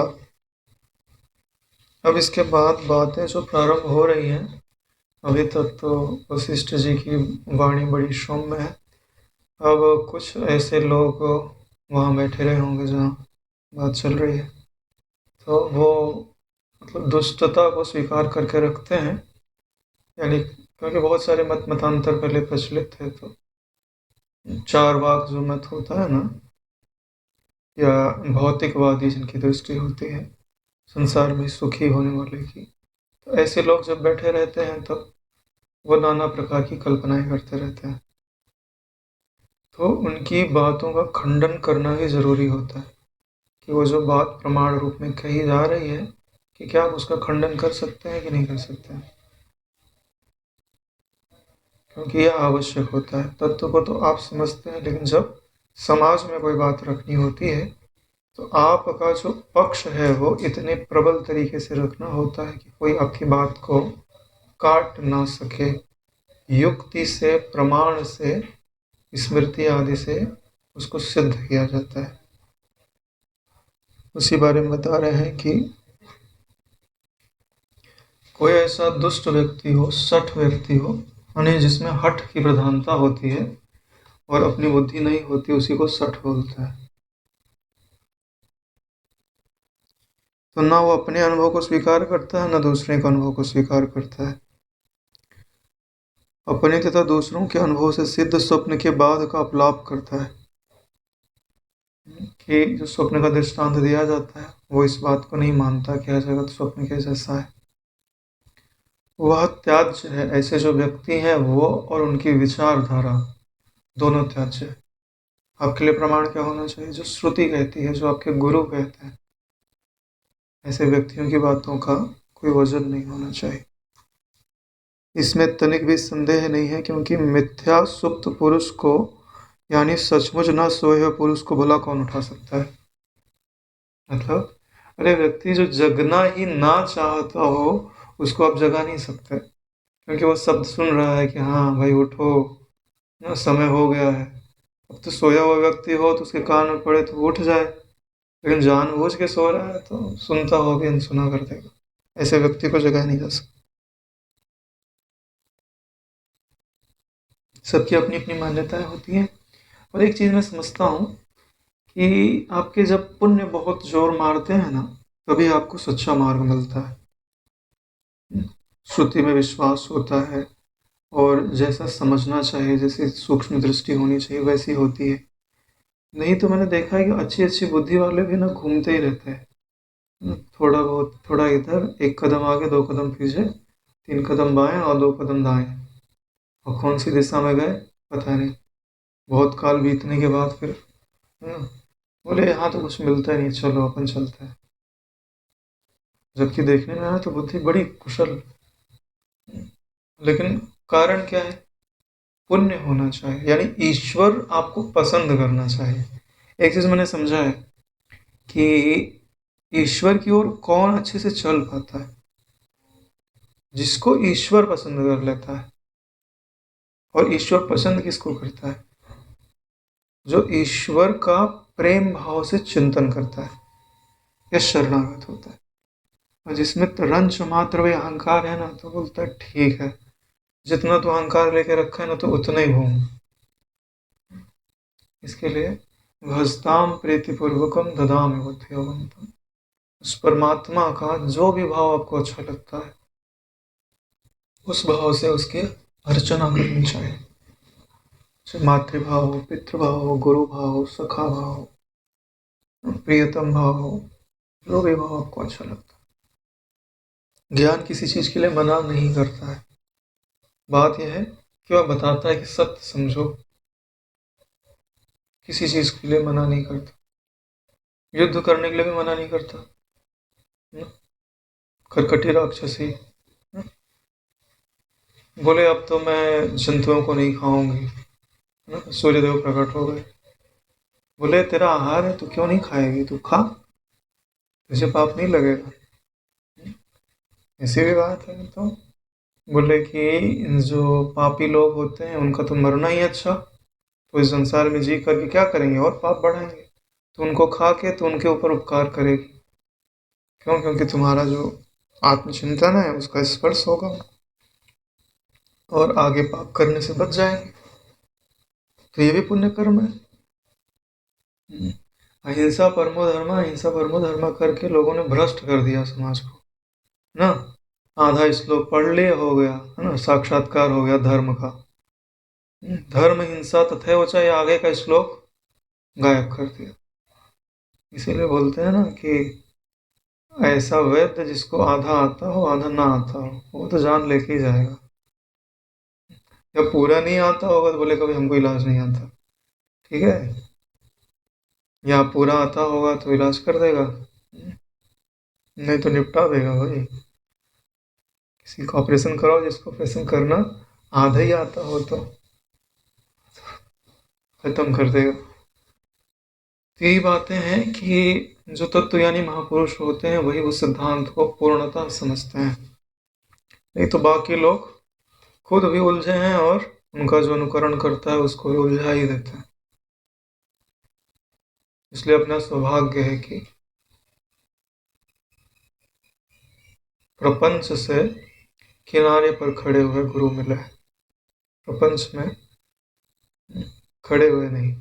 अब इसके बाद बातें जो प्रारंभ हो रही हैं, अभी तक तो वशिष्ठ जी की वाणी बड़ी सौम्य है। अब कुछ ऐसे लोग वहाँ बैठे रहे होंगे जहाँ बात चल रही है, तो वो मतलब दुष्टता को स्वीकार करके रखते हैं, यानी क्योंकि बहुत सारे मतांतर पहले प्रचलित थे, तो चार वाक जो मत होता है ना, या भौतिकवादी जिनकी दृष्टि होती है संसार में सुखी होने वाले की, तो ऐसे लोग जब बैठे रहते हैं तब वो नाना प्रकार की कल्पनाएं करते रहते हैं। तो उनकी बातों का खंडन करना ही ज़रूरी होता है कि वो जो बात प्रमाण रूप में कही जा रही है कि क्या आप उसका खंडन कर सकते हैं कि नहीं कर सकते हैं, क्योंकि यह आवश्यक होता है। तत्व को तो आप समझते हैं, लेकिन जब समाज में कोई बात रखनी होती है तो आपका जो पक्ष है वो इतने प्रबल तरीके से रखना होता है कि कोई आपकी बात को काट ना सके। युक्ति से, प्रमाण से, स्मृति आदि से उसको सिद्ध किया जाता है। उसी बारे में बता रहे हैं कि कोई ऐसा दुष्ट व्यक्ति हो, सठ व्यक्ति हो, यानी जिसमें हठ की प्रधानता होती है और अपनी बुद्धि नहीं होती, उसी को सठ बोलता है। तो ना वो अपने अनुभव को स्वीकार करता है, ना दूसरे के अनुभव को स्वीकार करता है। अपने तथा दूसरों के अनुभव से सिद्ध स्वप्न के बाद का अपलाप करता है, कि जो स्वप्न का दृष्टांत दिया जाता है वो इस बात को नहीं मानता कि यह जगत स्वप्न के जैसा है, वह त्याज्य है। ऐसे जो व्यक्ति हैं वो और उनकी विचारधारा दोनों त्याज्य है। आपके लिए प्रमाण क्या होना चाहिए? जो श्रुति कहती है, जो आपके गुरु कहते हैं, ऐसे व्यक्तियों की बातों का कोई वजन नहीं होना चाहिए। इसमें तनिक भी संदेह नहीं है, क्योंकि मिथ्या सुप्त पुरुष को, यानी सचमुच न सोए हुए पुरुष को भला कौन उठा सकता है? मतलब अरे व्यक्ति जो जगना ही ना चाहता हो उसको आप जगा नहीं सकते, क्योंकि वो शब्द सुन रहा है कि हाँ भाई उठो ना, समय हो गया है। अब तो सोया हुआ व्यक्ति हो तो उसके कान में पड़े तो वो उठ जाए, लेकिन जानबूझ के सो रहा है तो सुनता हो भी अनसुना कर देगा। ऐसे व्यक्ति को जगाया नहीं जा सकता। सबकी अपनी अपनी मान्यताएं होती हैं। और एक चीज़ मैं समझता हूँ कि आपके जब पुण्य बहुत जोर मारते हैं ना, तभी आपको सच्चा मार्ग मिलता है। श्रुति में विश्वास होता है और जैसा समझना चाहिए, जैसी सूक्ष्म दृष्टि होनी चाहिए, वैसी होती है। नहीं तो मैंने देखा है कि अच्छी अच्छी बुद्धि वाले भी ना घूमते ही रहते हैं। थोड़ा बहुत, थोड़ा इधर, एक कदम आगे, दो कदम पीछे, तीन कदम बाएं और दो कदम दाएं, और कौन सी दिशा में गए पता नहीं। बहुत काल बीतने के बाद फिर बोले यहाँ तो कुछ मिलता ही नहीं, चलो अपन चलते हैं। जबकि देखने में आया तो बुद्धि बड़ी कुशल, लेकिन कारण क्या है? पुण्य होना चाहिए, यानी ईश्वर आपको पसंद करना चाहिए। एक चीज मैंने समझा है कि ईश्वर की ओर कौन अच्छे से चल पाता है? जिसको ईश्वर पसंद कर लेता है। और ईश्वर पसंद किसको करता है? जो ईश्वर का प्रेम भाव से चिंतन करता है या शरणागत होता है। और जिसमें रंच मात्र वे अहंकार है ना, तो बोलता है ठीक है, जितना तो अहंकार लेके रखा है ना, तो उतना ही घूम। इसके लिए भजताम प्रीतिपूर्वकम ददामि बुद्धियोगम। उस परमात्मा का जो भी भाव आपको अच्छा लगता है, उस भाव से उसकी अर्चना करनी चाहिए। चाहे मातृभाव हो, पितृभाव हो, गुरु भाव हो, सखा भाव हो, प्रियतम भाव हो, जो भी भाव आपको अच्छा लगता है। ज्ञान किसी चीज के लिए मना नहीं करता है। बात यह है कि वह बताता है कि सत्य समझो, किसी चीज के लिए मना नहीं करता। युद्ध करने के लिए भी मना नहीं करता। खरकटी राक्षसी बोले अब तो मैं जंतुओं को नहीं खाऊंगी, है ना? सूर्यदेव प्रकट हो गए, बोले तेरा आहार है, तू क्यों नहीं खाएगी, तू खा, तुझे पाप नहीं लगेगा। ऐसी भी बात है। तो बोले कि जो पापी लोग होते हैं उनका तो मरना ही अच्छा, तो इस संसार में जी करके क्या करेंगे, और पाप बढ़ाएंगे। तो उनको खा के तो उनके ऊपर उपकार करेगी। क्यों? क्योंकि तुम्हारा जो आत्मचिंतन है उसका स्पर्श होगा और आगे पाप करने से बच जाएंगे। तो ये भी पुण्य कर्म है। अहिंसा परमो धर्म, अहिंसा परमो धर्म करके लोगों ने भ्रष्ट कर दिया समाज को ना। आधा श्लोक पढ़ लिए, हो गया, है ना, साक्षात्कार हो गया धर्म का। धर्म हिंसा तथैव च, ये आगे का श्लोक गायब कर दिया। इसीलिए बोलते हैं ना कि ऐसा वैद्य जिसको आधा आता हो आधा ना आता हो, वो तो जान लेके ही जाएगा। जब पूरा नहीं आता होगा तो बोले कभी हमको इलाज नहीं आता, ठीक है। या पूरा आता होगा तो इलाज कर देगा, नहीं तो निपटा देगा भाई। किसी का ऑपरेशन कराओ, जिसको ऑपरेशन करना आधा ही आता हो तो खत्म कर देगा। तो यही बातें हैं कि जो तत्वज्ञानी महापुरुष होते हैं वही उस सिद्धांत को पूर्णतः समझते हैं। नहीं तो बाकी लोग खुद भी उलझे हैं और उनका जो अनुकरण करता है उसको भी उलझा ही देते हैं। इसलिए अपना सौभाग्य है कि प्रपंच से किनारे पर खड़े हुए गुरु मिले। प्रपंच में खड़े हुए नहीं,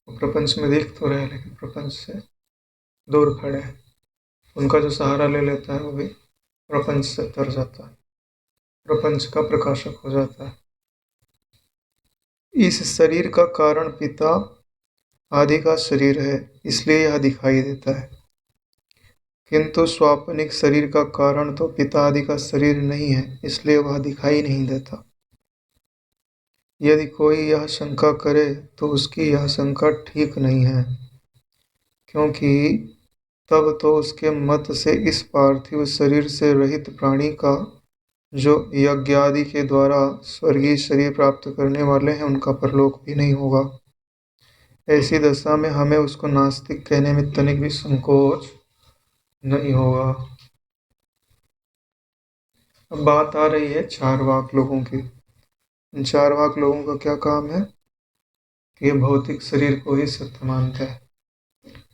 वो प्रपंच में दिख तो रहे लेकिन प्रपंच से दूर खड़े हैं। उनका जो सहारा ले लेता है वो भी प्रपंच से तर जाता है, प्रपंच का प्रकाशक हो जाता है। इस शरीर का कारण पिता आदि का शरीर है, इसलिए यह दिखाई देता है। किंतु स्वाप्निक शरीर का कारण तो पिता आदि का शरीर नहीं है, इसलिए वह दिखाई नहीं देता। यदि कोई यह शंका करे तो उसकी यह शंका ठीक नहीं है, क्योंकि तब तो उसके मत से इस पार्थिव शरीर से रहित प्राणी का जो यज्ञादि के द्वारा स्वर्गीय शरीर प्राप्त करने वाले हैं उनका परलोक भी नहीं होगा। ऐसी दशा में हमें उसको नास्तिक कहने में तनिक भी संकोच नहीं होगा। अब बात आ रही है चारवाक लोगों की। इन चारवाक लोगों का क्या काम है कि ये भौतिक शरीर को ही सत्य मानते हैं।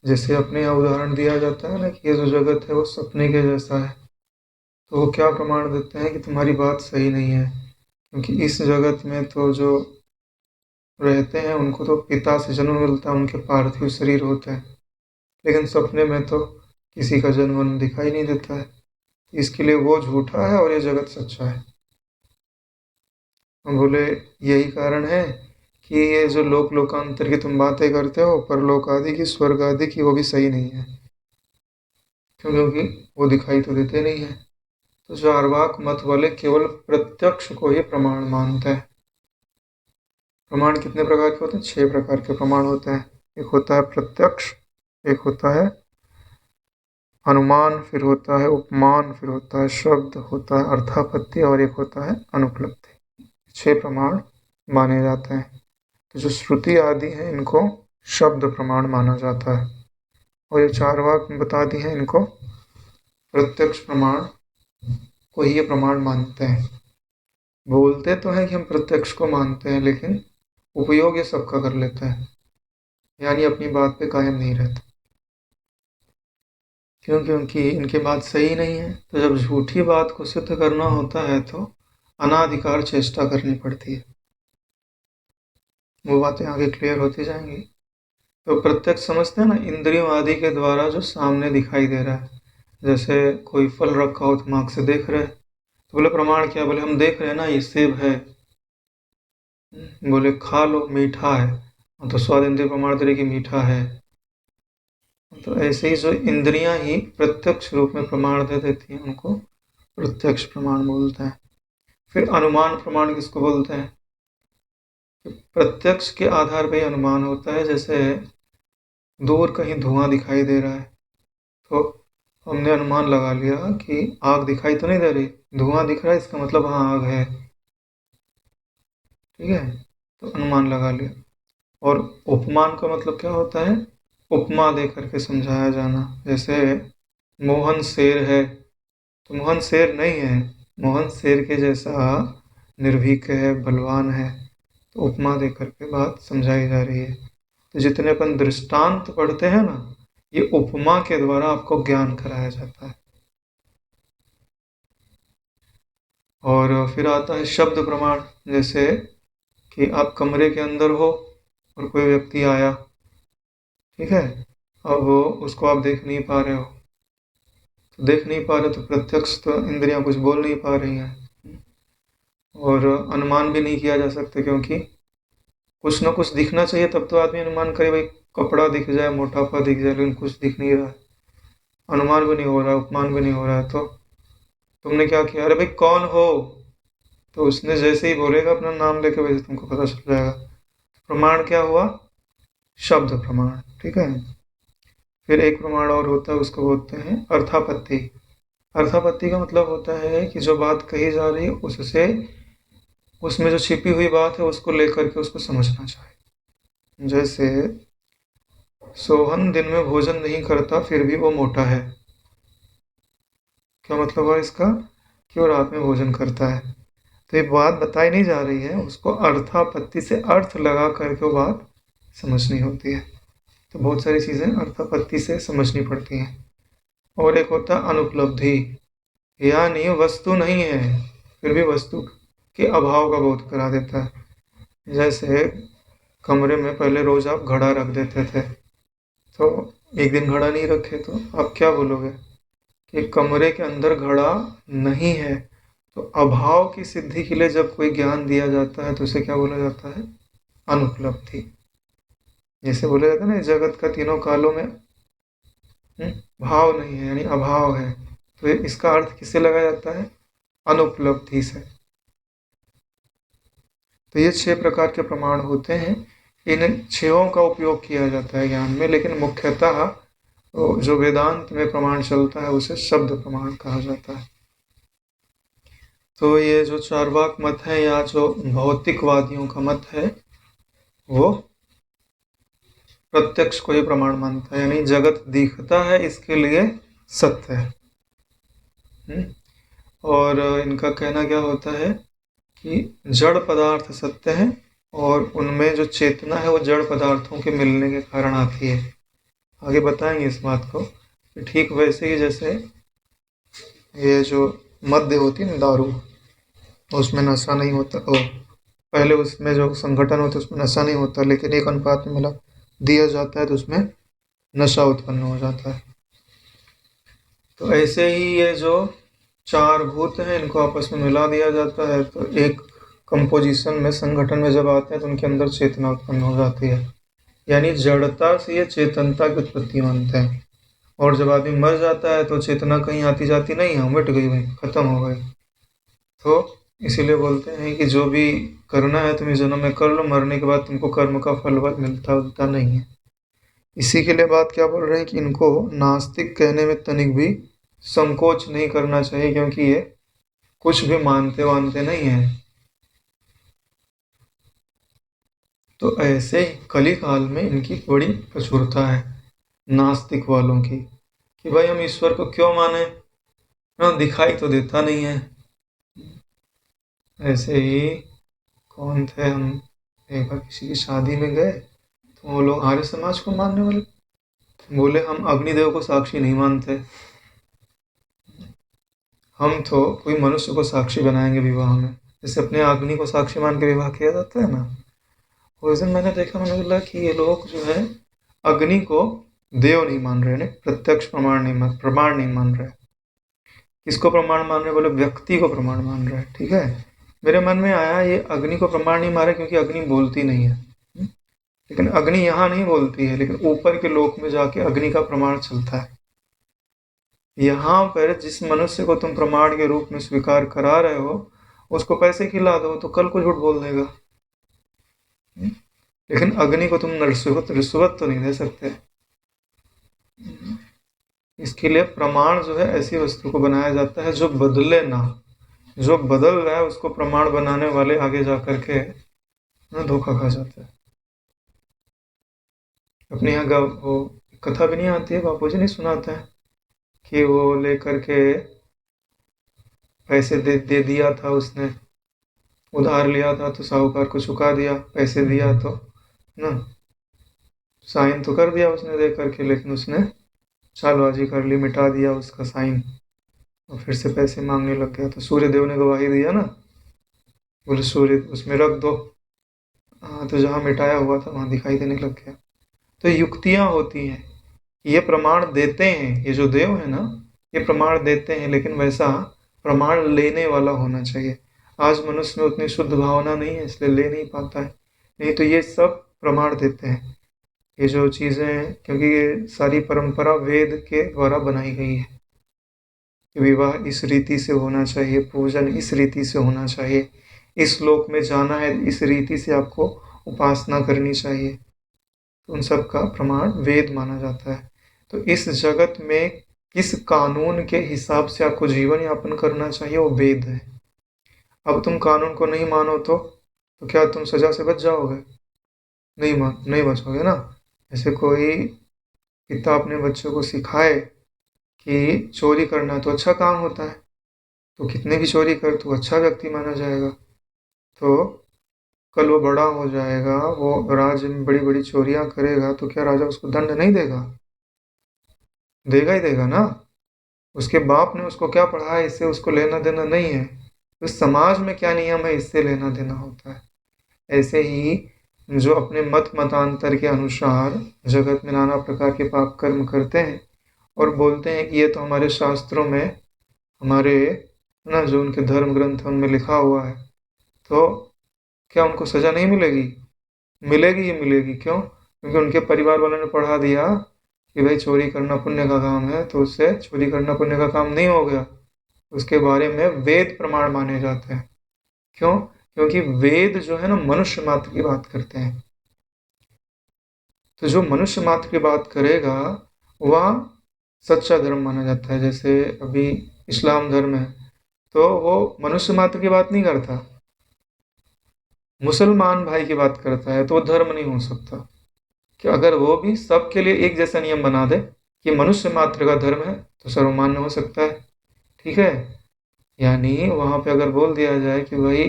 जैसे अपने यहाँ उदाहरण दिया जाता है ना कि ये जो जगत है वो सपने के जैसा है, तो वो क्या प्रमाण देते हैं कि तुम्हारी बात सही नहीं है, क्योंकि इस जगत में तो जो रहते हैं उनको तो पिता से जन्म मिलता है, उनके पार्थिव शरीर होते हैं, लेकिन सपने में तो किसी का जन्म दिखाई नहीं देता है। इसके लिए वो झूठा है और ये जगत सच्चा है। हम बोले यही कारण है कि ये जो लोक लोकांतर की तुम बातें करते हो, परलोक आदि की, स्वर्ग आदि की, वो भी सही नहीं है। क्यों? क्योंकि वो दिखाई तो देते नहीं है। तो चार्वाक मत वाले केवल प्रत्यक्ष को ही प्रमाण मानते हैं। प्रमाण कितने प्रकार के होते हैं? 6 प्रकार के प्रमाण होते हैं। एक होता है प्रत्यक्ष, एक होता है अनुमान, फिर होता है उपमान, फिर होता है शब्द, होता है अर्थापत्ति और एक होता है अनुपलब्धि। 6 प्रमाण माने जाते हैं। तो जो श्रुति आदि है इनको शब्द प्रमाण माना जाता है, और ये 4 वाक्य बता दी हैं इनको प्रत्यक्ष प्रमाण को ही ये प्रमाण मानते हैं। बोलते तो हैं कि हम प्रत्यक्ष को मानते हैं, लेकिन उपयोग ये सबका कर लेते हैं, यानी अपनी बात पे कायम नहीं रहते। क्यों? क्योंकि इनकी बात सही नहीं है। तो जब झूठी बात को सिद्ध करना होता है तो अनाधिकार चेष्टा करनी पड़ती है। वो बातें आगे क्लियर होती जाएंगी। तो प्रत्यक्ष समझते हैं ना, इंद्रियों आदि के द्वारा जो सामने दिखाई दे रहा है। जैसे कोई फल रखा हो, दिमाग से देख रहे हैं, तो बोले प्रमाण क्या? बोले हम देख रहे हैं ना, ये सेब है। बोले खा लो, मीठा है, तो स्वाद इंद्रिय प्रमाण दे रही कि मीठा है। तो ऐसे ही जो इंद्रियां ही प्रत्यक्ष रूप में प्रमाण दे देती हैं, उनको प्रत्यक्ष प्रमाण बोलते हैं। फिर अनुमान प्रमाण किसको बोलते हैं? प्रत्यक्ष के आधार पर ही अनुमान होता है। जैसे दूर कहीं धुआं दिखाई दे रहा है, तो हमने अनुमान लगा लिया कि आग दिखाई तो नहीं दे रही, धुआं दिख रहा है, इसका मतलब हाँ आग है। ठीक है, तो अनुमान लगा लिया। और उपमान का मतलब क्या होता है? उपमा दे करके समझाया जाना। जैसे मोहन शेर है, तो मोहन शेर नहीं है, मोहन शेर के जैसा निर्भीक है, बलवान है। तो उपमा दे करके बात समझाई जा रही है। तो जितने अपन दृष्टांत पढ़ते हैं ना, ये उपमा के द्वारा आपको ज्ञान कराया जाता है। और फिर आता है शब्द प्रमाण। जैसे कि आप कमरे के अंदर हो और कोई व्यक्ति आया, ठीक है, अब उसको आप देख नहीं पा रहे हो, तो देख नहीं पा रहे तो प्रत्यक्ष तो इंद्रियां कुछ बोल नहीं पा रही हैं, और अनुमान भी नहीं किया जा सकता, क्योंकि कुछ ना कुछ दिखना चाहिए, तब तो आदमी अनुमान करे। भाई कपड़ा दिख जाए, मोटापा दिख जाए, लेकिन कुछ दिख नहीं रहा है, अनुमान भी नहीं हो रहा है, उपमान भी नहीं हो रहा है। तो तुमने क्या किया? अरे भाई कौन हो? तो उसने जैसे ही बोलेगा अपना नाम लेके, वैसे तुमको पता चल जाएगा। प्रमाण क्या हुआ? शब्द प्रमाण। ठीक है। फिर एक प्रमाण और होता है, उसको बोलते हैं अर्थापत्ति। अर्थापत्ति का मतलब होता है कि जो बात कही जा रही है उससे, उसमें जो छिपी हुई बात है उसको लेकर के उसको समझना चाहिए। जैसे सोहन दिन में भोजन नहीं करता फिर भी वो मोटा है। क्या मतलब है इसका? कि वो रात में भोजन करता है। तो ये बात बताई नहीं जा रही है, उसको अर्थापत्ति से अर्थ लगा करके वो बात समझनी होती है। तो बहुत सारी चीज़ें अर्थापत्ति से समझनी पड़ती हैं। और एक होता है अनुपलब्धि, यानी वस्तु नहीं है फिर भी वस्तु के अभाव का बोध करा देता है। जैसे कमरे में पहले रोज आप घड़ा रख देते थे, तो एक दिन घड़ा नहीं रखे तो आप क्या बोलोगे? कि कमरे के अंदर घड़ा नहीं है। तो अभाव की सिद्धि के लिए जब कोई ज्ञान दिया जाता है तो उसे क्या बोला जाता है? अनुपलब्धि। जैसे बोला जाता है ना, इस जगत का तीनों कालों में भाव नहीं है, यानी अभाव है। तो इसका अर्थ किससे लगाया जाता है? अनुपलब्धि से। तो ये 6 प्रकार के प्रमाण होते हैं। इन 6 का उपयोग किया जाता है ज्ञान में, लेकिन मुख्यतः जो वेदांत में प्रमाण चलता है उसे शब्द प्रमाण कहा जाता है। तो ये जो चार्वाक मत है या जो भौतिकवादियों का मत है, वो प्रत्यक्ष को ही प्रमाण मानता है, यानी जगत दिखता है इसके लिए सत्य है। और इनका कहना क्या होता है कि जड़ पदार्थ सत्य है, और उनमें जो चेतना है वो जड़ पदार्थों के मिलने के कारण आती है। आगे बताएंगे इस बात को। ठीक वैसे ही जैसे ये जो मद्य होती है ना, दारू, उसमें नशा नहीं होता। पहले उसमें जो संगठन होता है उसमें नशा नहीं होता, लेकिन एक अनुपात में मतलब दिया जाता है तो उसमें नशा उत्पन्न हो जाता है। तो ऐसे ही ये जो चार भूत हैं इनको आपस में मिला दिया जाता है तो एक कंपोजिशन में, संगठन में जब आते हैं तो उनके अंदर चेतना उत्पन्न हो जाती है। यानी जड़ता से ये चेतनता की उत्पत्ति मानते हैं। और जब आदमी मर जाता है तो चेतना कहीं आती जाती नहीं है, मिट गई, भाई खत्म हो गई। तो इसीलिए बोलते हैं कि जो भी करना है तुम इस जन्म में कर लो, मरने के बाद तुमको कर्म का फल मिलता नहीं है। इसी के लिए बात क्या बोल रहे हैं कि इनको नास्तिक कहने में तनिक भी संकोच नहीं करना चाहिए, क्योंकि ये कुछ भी मानते वानते नहीं है। तो ऐसे ही कली काल में इनकी बड़ी प्रचुरता है नास्तिक वालों की, कि भाई हम ईश्वर को क्यों माने, ना दिखाई तो देता नहीं है। ऐसे ही कौन थे, हम एक बार किसी की शादी में गए तो वो लोग आर्य समाज को मानने वाले बोले हम अग्निदेव को साक्षी नहीं मानते, हम तो कोई मनुष्य को साक्षी बनाएंगे विवाह में, जैसे अपने अग्नि को साक्षी मान के विवाह किया जाता है ना। उस दिन मैंने देखा, मैंने बोला कि ये लोग जो है अग्नि को देव नहीं मान रहे, प्रत्यक्ष प्रमाण नहीं मान रहे। किसको प्रमाण मान रहे, बोले व्यक्ति को प्रमाण मान रहे। ठीक है, मेरे मन में आया ये अग्नि को प्रमाण नहीं मारे क्योंकि अग्नि बोलती नहीं है, लेकिन अग्नि यहाँ नहीं बोलती है, लेकिन ऊपर के लोक में जाके अग्नि का प्रमाण चलता है। यहाँ पर जिस मनुष्य को तुम प्रमाण के रूप में स्वीकार करा रहे हो उसको पैसे खिला दो तो कल को झूठ बोल देगा। लेकिन अग्नि को तुम रिश्वत तो नहीं दे सकते। इसके लिए प्रमाण जो है ऐसी वस्तु को बनाया जाता है जो बदले ना, जो बदल रहा है उसको प्रमाण बनाने वाले आगे जा करके धोखा खा जाता है। अपने यहाँ वो कथा भी नहीं आती है, बापूजी नहीं सुनाते हैं कि वो लेकर के पैसे दे दिया था, उसने उधार लिया था तो साहूकार को चुका दिया, पैसे दिया तो ना, साइन तो कर दिया उसने दे करके, लेकिन उसने चालबाजी कर ली, मिटा दिया उसका साइन और फिर से पैसे मांगने लग गया। तो सूर्य देव ने गवाही दिया ना, बोले सूर्य उसमें रख दो। हाँ, तो जहाँ मिटाया हुआ था वहाँ दिखाई देने लग गया। तो युक्तियाँ होती हैं, ये प्रमाण देते हैं, ये जो देव है ना ये प्रमाण देते हैं, लेकिन वैसा प्रमाण लेने वाला होना चाहिए। आज मनुष्य में उतनी शुद्ध भावना नहीं है इसलिए ले नहीं पाता है, नहीं तो ये सब प्रमाण देते हैं ये जो चीज़ें हैं, क्योंकि ये सारी परंपरा वेद के द्वारा बनाई गई है कि विवाह इस रीति से होना चाहिए, पूजन इस रीति से होना चाहिए, इस लोक में जाना है इस रीति से आपको उपासना करनी चाहिए। तो उन सब का प्रमाण वेद माना जाता है। तो इस जगत में किस कानून के हिसाब से आपको जीवन यापन करना चाहिए वो वेद है। अब तुम कानून को नहीं मानो तो क्या तुम सजा से बच जाओगे? नहीं बचोगे ना। जैसे कोई पिता अपने बच्चों को सिखाए कि चोरी करना तो अच्छा काम होता है, तो कितने भी चोरी कर तो अच्छा व्यक्ति माना जाएगा। तो कल वो बड़ा हो जाएगा, वो राज्य में बड़ी बड़ी चोरियां करेगा तो क्या राजा उसको दंड नहीं देगा? देगा ही देगा ना। उसके बाप ने उसको क्या पढ़ाया इससे उसको लेना देना नहीं है, तो समाज में क्या नियम है इससे लेना देना होता है। ऐसे ही जो अपने मत मतांतर के अनुसार जगत में नाना प्रकार के पाप कर्म करते हैं और बोलते हैं कि ये तो हमारे शास्त्रों में, हमारे ना जो उनके धर्म ग्रंथ हैं उनमें लिखा हुआ है, तो क्या उनको सज़ा नहीं मिलेगी? मिलेगी, ये मिलेगी। क्यों? क्योंकि उनके परिवार वालों ने पढ़ा दिया कि भाई चोरी करना पुण्य का काम है, तो उससे चोरी करना पुण्य का काम नहीं हो गया, उसके बारे में वेद प्रमाण माने जाते हैं। क्यों? क्योंकि वेद जो है ना मनुष्य मात्र की बात करते हैं, तो जो मनुष्य मात्र की बात करेगा वह सच्चा धर्म माना जाता है। जैसे अभी इस्लाम धर्म है तो वो मनुष्य मात्र की बात नहीं करता, मुसलमान भाई की बात करता है, तो वो धर्म नहीं हो सकता। कि अगर वो भी सबके लिए एक जैसा नियम बना दे कि मनुष्य मात्र का धर्म है तो सर्वमान्य हो सकता है। ठीक है, यानी वहाँ पे अगर बोल दिया जाए कि भाई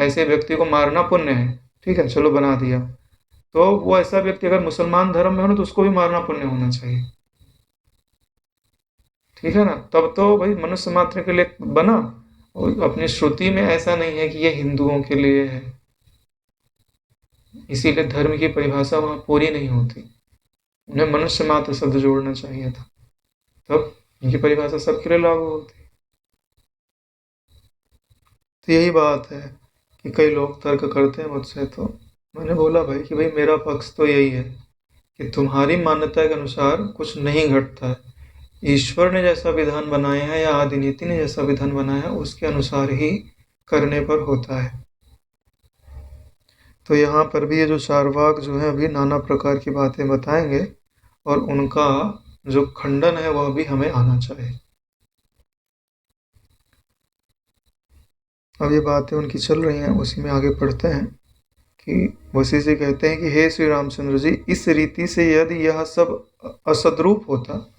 ऐसे व्यक्ति को मारना पुण्य है, ठीक है चलो बना दिया, तो वो ऐसा व्यक्ति अगर मुसलमान धर्म में हो ना तो उसको भी मारना पुण्य होना चाहिए। ठीक है ना। तब तो भाई मनुष्य मात्र के लिए बना, और अपनी श्रुति में ऐसा नहीं है कि ये हिंदुओं के लिए है, इसीलिए धर्म की परिभाषा वहां पूरी नहीं होती। उन्हें मनुष्य मात्र शब्द जोड़ना चाहिए था, तब इनकी परिभाषा सबके लिए लागू होती। तो यही बात है कि कई लोग तर्क करते हैं मुझसे, तो मैंने बोला भाई कि भाई मेरा पक्ष तो यही है कि तुम्हारी मान्यता के अनुसार कुछ नहीं घटता है। ईश्वर ने जैसा विधान बनाया है या आदि नीति ने जैसा विधान बनाया है उसके अनुसार ही करने पर होता है। तो यहाँ पर भी ये जो चारवाक जो है अभी नाना प्रकार की बातें बताएंगे, और उनका जो खंडन है वह भी हमें आना चाहिए। अब ये बातें उनकी चल रही हैं, उसी में आगे पढ़ते हैं कि वशिष्ठ जी कहते हैं कि हे श्री रामचंद्र जी, इस रीति से यदि यह सब असदरूप होता,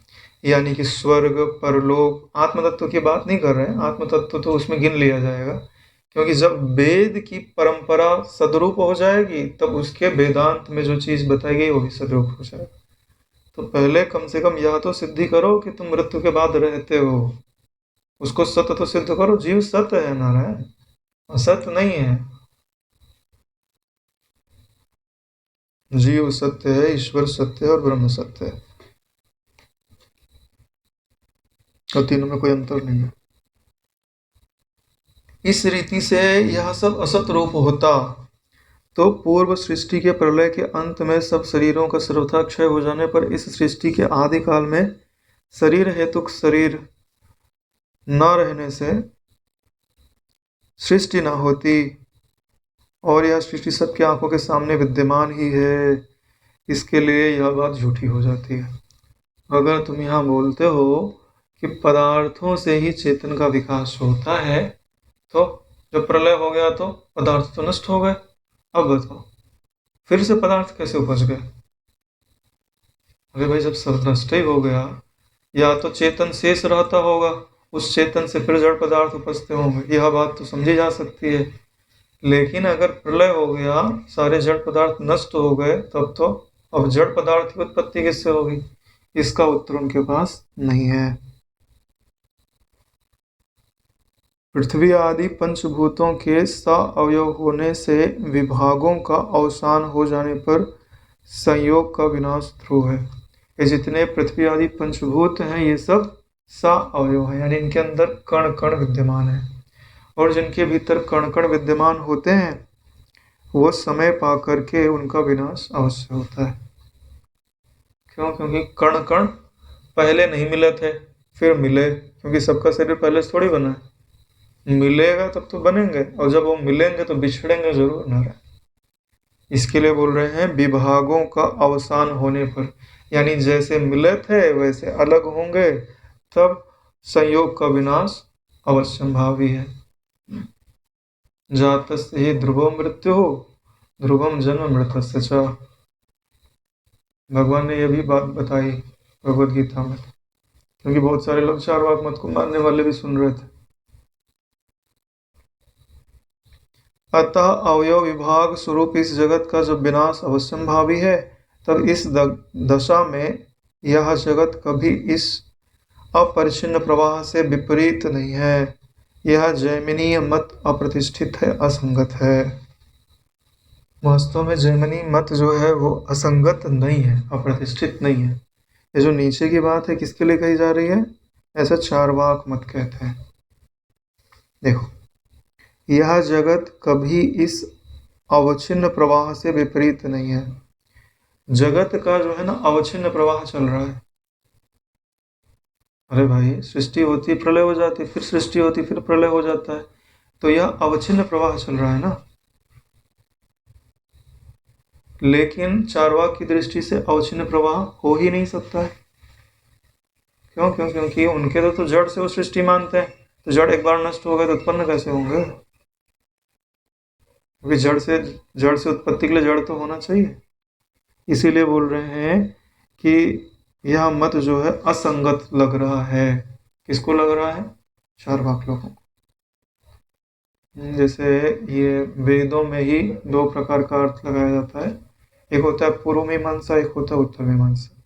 यानी कि स्वर्ग परलोक, आत्म तत्व की बात नहीं कर रहे हैं, आत्म तत्व तो उसमें गिन लिया जाएगा, क्योंकि जब वेद की परंपरा सदरूप हो जाएगी तब उसके वेदांत में जो चीज बताई गई वो भी सदरूप हो जाएगा। तो पहले कम से कम यह तो सिद्धि करो कि तुम मृत्यु के बाद रहते हो, उसको सत्य तो सिद्ध करो। जीव सत्य है नारायण, असत्य नहीं है। जीव सत्य है, ईश्वर सत्य है और ब्रह्म सत्य है, और तीनों में कोई अंतर नहीं है। इस रीति से यह सब असत रूप होता तो पूर्व सृष्टि के प्रलय के अंत में सब शरीरों का सर्वथा क्षय हो जाने पर इस सृष्टि के आदि काल में शरीर हेतुक शरीर न रहने से सृष्टि न होती, और यह सृष्टि सबकी आंखों के सामने विद्यमान ही है, इसके लिए यह बात झूठी हो जाती है। अगर तुम यहाँ बोलते हो कि पदार्थों से ही चेतन का विकास होता है, तो जब प्रलय हो गया तो पदार्थ तो नष्ट हो गए। अब बताओ फिर से पदार्थ कैसे उपज गए? अरे भाई जब सब नष्ट ही हो गया, या तो चेतन शेष रहता होगा, उस चेतन से फिर जड़ पदार्थ उपजते होंगे, यह बात तो समझी जा सकती है। लेकिन अगर प्रलय हो गया, सारे जड़ पदार्थ नष्ट हो गए, तब तो अब जड़ पदार्थ की उत्पत्ति किससे होगी? इसका उत्तर उनके पास नहीं है। पृथ्वी आदि पंचभूतों के सअवयव होने से विभागों का अवसान हो जाने पर संयोग का विनाश ध्रुव है। ये जितने पृथ्वी आदि पंचभूत हैं ये सब सअवयव हैं, यानी इनके अंदर कण कण विद्यमान है, और जिनके भीतर कण कण विद्यमान होते हैं वो समय पा करके उनका विनाश अवश्य होता है। क्यों? क्योंकि कण कण पहले नहीं मिले थे, फिर मिले, क्योंकि सबका शरीर पहले से थोड़ी बना है। मिलेगा तब तो बनेंगे, और जब वो मिलेंगे तो बिछड़ेंगे जरूर ना। इसके लिए बोल रहे हैं विभागों का अवसान होने पर, यानी जैसे मिले थे वैसे अलग होंगे, तब संयोग का विनाश अवश्यंभावी है। जातस्य ही ध्रुवो मृत्यु हो ध्रुवम जन्म मृतस्य च। भगवान ने यह भी बात बताई भगवद गीता में, क्योंकि बहुत सारे लोग चारवाक मत को मानने वाले भी सुन रहे थे। अतः अवयव विभाग स्वरूप इस जगत का जब विनाश अवश्यंभावी है, तब इस दशा में यह जगत कभी इस अपरिच्छिन्न प्रवाह से विपरीत नहीं है। यह जैमिनीय मत अप्रतिष्ठित है, असंगत है। वास्तव में जैमिनी मत जो है वो असंगत नहीं है, अप्रतिष्ठित नहीं है। ये जो नीचे की बात है किसके लिए कही जा रही है? ऐसा चारवाक मत कहते हैं। देखो, यह जगत कभी इस अवच्छिन्न प्रवाह से विपरीत नहीं है। जगत का जो है ना अवच्छिन्न प्रवाह चल रहा है। अरे भाई सृष्टि होती प्रलय हो जाती, फिर सृष्टि होती फिर प्रलय हो जाता है, तो यह अवच्छिन्न प्रवाह चल रहा है ना। लेकिन चारवाक की दृष्टि से अवच्छिन्न प्रवाह हो ही नहीं सकता है। क्यों? क्योंकि उनके तो जड़ से वो सृष्टि मानते हैं, तो जड़ एक बार नष्ट हो गए तो उत्पन्न कैसे होंगे? क्योंकि जड़ से उत्पत्ति के लिए जड़ तो होना चाहिए। इसीलिए बोल रहे हैं कि यह मत जो है असंगत लग रहा है। किसको लग रहा है? चारवाक लोगों को। जैसे ये वेदों में ही दो प्रकार का अर्थ लगाया जाता है, एक होता है पूर्व मीमांसा, एक होता है उत्तर मीमांसा।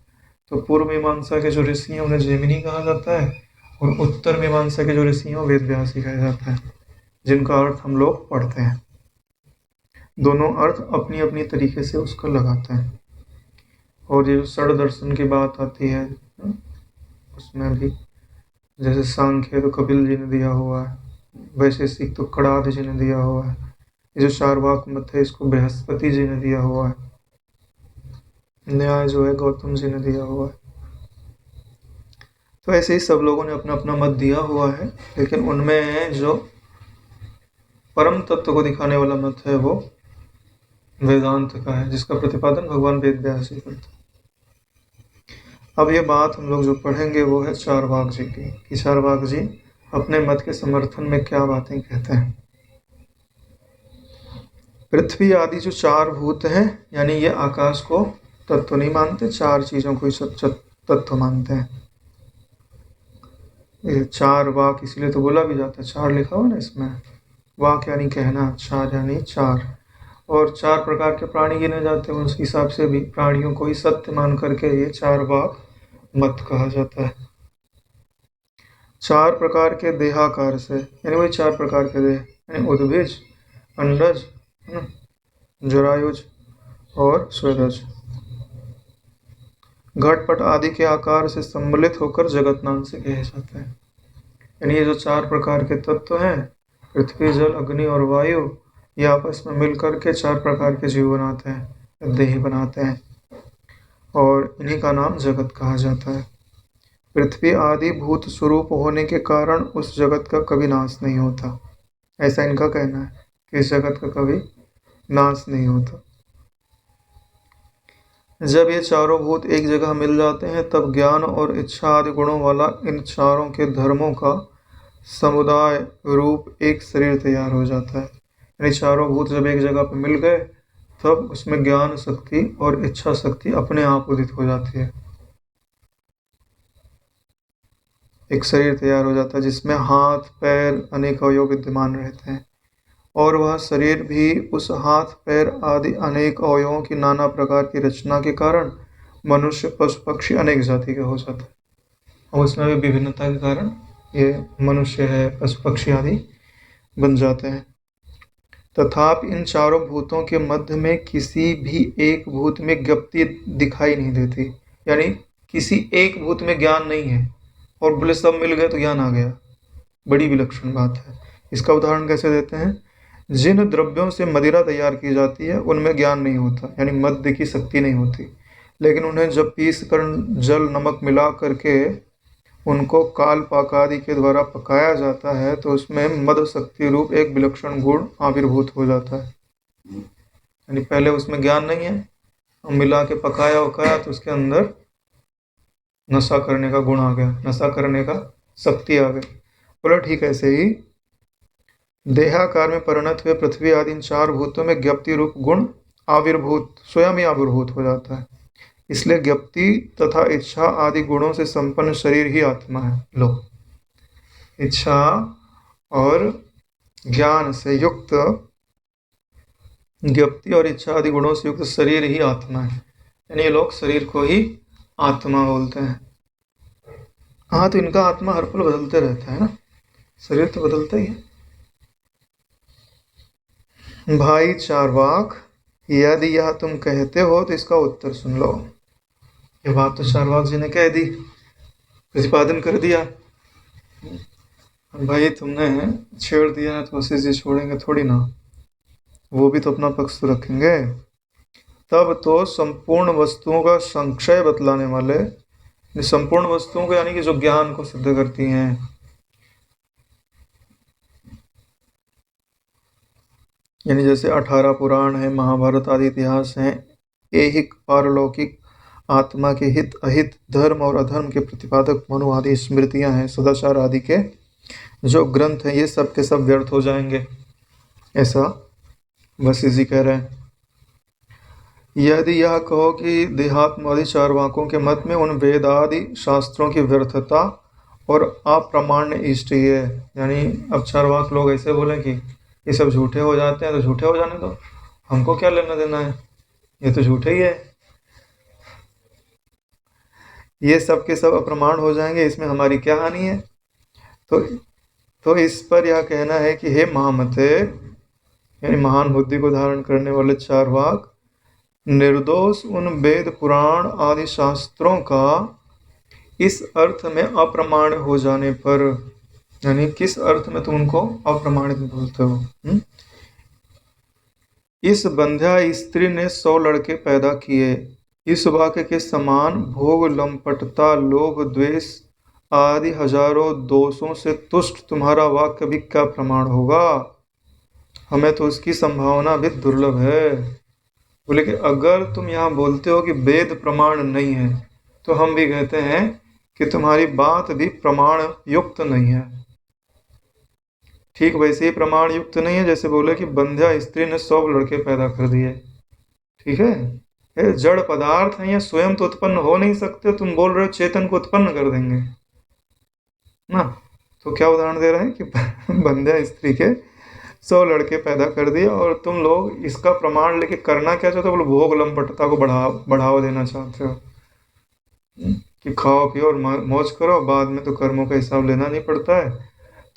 तो पूर्व मीमांसा के जो ऋषि हैं उन्हें जैमिनी कहा जाता है, और उत्तर मीमांसा के जो ऋषि हैं वो वेद व्यास ही कहा जाता है, जिनका अर्थ हम लोग पढ़ते हैं। दोनों अर्थ अपनी अपनी तरीके से उसका लगाते हैं। और ये जो षड दर्शन की बात आती है उसमें भी, जैसे सांख्य तो कपिल जी ने दिया हुआ है, वैशेषिक तो कणाद जी ने दिया हुआ है, ये जो चारवाक मत है इसको बृहस्पति जी ने दिया हुआ है, न्याय जो है गौतम जी ने दिया हुआ है। तो ऐसे ही सब लोगों ने अपना अपना मत दिया हुआ है, लेकिन उनमें जो परम तत्व को दिखाने वाला मत है वो वेदांत का है, जिसका प्रतिपादन भगवान वेद व्यास जी करते हैं। अब ये बात हम लोग जो पढ़ेंगे वो है चारवाक जी की, कि चारवाक जी अपने मत के समर्थन में क्या बातें कहते हैं। पृथ्वी आदि जो चार भूत हैं, यानी ये आकाश को तत्व नहीं मानते, चार चीजों को ही तत्व मानते हैं। ये चार वाक इसलिए तो बोला भी जाता है, चार लिखा हुआ ना इसमें, वाक यानी कहना, चार यानी चार। और चार प्रकार के प्राणी गिने जाते हैं, उस हिसाब से भी प्राणियों को ही सत्य मान करके ये चार वाक मत कहा जाता है। चार प्रकार के देहाकार से, यानी वही चार प्रकार के देह, यानी उद्भिज, अंडज, जरायुज और स्वेदज, घटपट आदि के आकार से सम्मिलित होकर जगत नाम से कहे जाते हैं। यानी ये जो चार प्रकार के तत्व हैं, पृथ्वी, जल, अग्नि और वायु, ये आपस में मिलकर के चार प्रकार के जीव बनाते हैं, देह बनाते हैं, और इन्हीं का नाम जगत कहा जाता है। पृथ्वी आदि भूत स्वरूप होने के कारण उस जगत का कभी नाश नहीं होता, ऐसा इनका कहना है कि इस जगत का कभी नाश नहीं होता। जब ये चारों भूत एक जगह मिल जाते हैं तब ज्ञान और इच्छा आदि गुणों वाला इन चारों के धर्मों का समुदाय रूप एक शरीर तैयार हो जाता है। यानी चारों भूत जब एक जगह पर मिल गए तब उसमें ज्ञान शक्ति और इच्छा शक्ति अपने आप उदित हो जाती है, एक शरीर तैयार हो जाता है जिसमें हाथ पैर अनेक अवयव विद्यमान रहते हैं, और वह शरीर भी उस हाथ पैर आदि अनेक अवयवों की नाना प्रकार की रचना के कारण मनुष्य पशु पक्षी अनेक जाति का हो जाता है। और उसमें भी विभिन्नता के कारण ये मनुष्य है, पशु पक्षी आदि बन जाते हैं। तथापि इन चारों भूतों के मध्य में किसी भी एक भूत में ज्ञप्ति दिखाई नहीं देती, यानी किसी एक भूत में ज्ञान नहीं है और बोले सब मिल गए तो ज्ञान आ गया, बड़ी विलक्षण बात है। इसका उदाहरण कैसे देते हैं, जिन द्रव्यों से मदिरा तैयार की जाती है उनमें ज्ञान नहीं होता, यानी मद्य की शक्ति नहीं होती, लेकिन उन्हें जब पीस कर जल नमक मिला करके उनको काल पाक आदि के द्वारा पकाया जाता है तो उसमें मद शक्ति रूप एक विलक्षण गुण आविर्भूत हो जाता है। यानी पहले उसमें ज्ञान नहीं है, मिला के पकाया उकाया तो उसके अंदर नशा करने का गुण आ गया, नशा करने का शक्ति आ गई। बोला ठीक है, ऐसे ही देहाकार में परिणत हुए पृथ्वी आदि इन चार भूतों में ज्ञप्ति रूप गुण आविर्भूत स्वयं ही आविर्भूत हो जाता है। इसलिए ज्ञप्ति तथा इच्छा आदि गुणों से संपन्न शरीर ही आत्मा है। लो, इच्छा और ज्ञान से युक्त, ज्ञप्ति और इच्छा आदि गुणों से युक्त शरीर ही आत्मा है। यानी ये लोग शरीर को ही आत्मा बोलते हैं। हाँ, तो इनका आत्मा हर पल बदलते रहता है ना, शरीर तो बदलता ही है। भाई चारवाक, यदि यह तुम कहते हो तो इसका उत्तर सुन लो। ये बात तो चारवाक जी ने कह दी, प्रतिपादन कर दिया। भाई तुमने छेड़ दिया है तो वशिष्ठ जी छोड़ेंगे थोड़ी ना, वो भी तो अपना पक्ष तो रखेंगे। तब तो संपूर्ण वस्तुओं का संक्षय बतलाने वाले, संपूर्ण वस्तुओं को यानी कि जो ज्ञान को सिद्ध करती हैं, यानी जैसे 18 पुराण है, महाभारत आदि इतिहास हैं, ऐहिक पारलौकिक आत्मा के हित अहित, धर्म और अधर्म के प्रतिपादक मनु आदि स्मृतियां हैं, सदाचार आदि के जो ग्रंथ हैं, ये सब के सब व्यर्थ हो जाएंगे, ऐसा वशिष्ठ जी कह रहे हैं। यदि यह कहो कि देहात्म आदि चारवाकों के मत में उन वेद आदि शास्त्रों की व्यर्थता और अप्रामाण्य इष्ट ही है, यानी अब चारवाक लोग ऐसे बोले कि ये सब झूठे हो जाते हैं तो झूठे हो जाने दो, हमको क्या लेना देना है, ये तो झूठे ही है, ये सब के सब अप्रमाण हो जाएंगे, इसमें हमारी क्या हानि है। तो तो इस पर यह कहना है कि हे महामते, यानी महान बुद्धि को धारण करने वाले चार्वाक, निर्दोष उन वेद पुराण आदि शास्त्रों का इस अर्थ में अप्रमाण हो जाने पर, यानी किस अर्थ में तुम उनको अप्रमाणित बोलते हो? इस बंध्या स्त्री ने 100 लड़के पैदा किए, इस वाक्य के समान भोग, लंपटता, लोभ, द्वेष आदि हजारों दोषों से तुष्ट तुम्हारा वाक्य भी क्या प्रमाण होगा? हमें तो उसकी संभावना भी दुर्लभ है। बोले कि अगर तुम यहाँ बोलते हो कि वेद प्रमाण नहीं है, तो हम भी कहते हैं कि तुम्हारी बात भी प्रमाण युक्त नहीं है। ठीक वैसे ही प्रमाण युक्त नहीं है जैसे बोले कि बंध्या स्त्री ने 100 लड़के पैदा कर दिए। ठीक है, ये जड़ पदार्थ है, ये स्वयं तो उत्पन्न हो नहीं सकते, तुम बोल रहे हो चेतन को उत्पन्न कर देंगे ना। तो क्या उदाहरण दे रहे हैं कि बंध्या स्त्री के 100 लड़के पैदा कर दिए, और तुम लोग इसका प्रमाण लेके करना क्या चाहते हो? बोलो भोग लंपटता को बढ़ावा देना चाहते हो कि खाओ पियो और मौज करो, बाद में तो कर्मों का हिसाब लेना नहीं पड़ता है।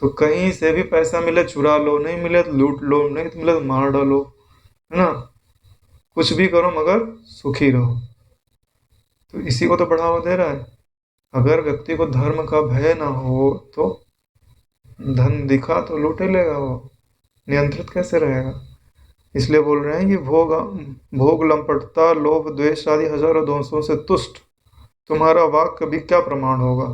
तो कहीं से भी पैसा मिले चुरा लो, नहीं मिले तो लूट लो, नहीं तो मिले तो मार डालो, है ना। कुछ भी करो मगर सुखी रहो। तो इसी को तो बढ़ावा दे रहा है। अगर व्यक्ति को धर्म का भय ना हो तो धन दिखा तो लूटे लेगा, वो नियंत्रित कैसे रहेगा? इसलिए बोल रहे हैं कि भोग लंपटता, लोभ, द्वेष आदि हजारों दोषों से तुष्ट तुम्हारा वाक्य भी क्या प्रमाण होगा?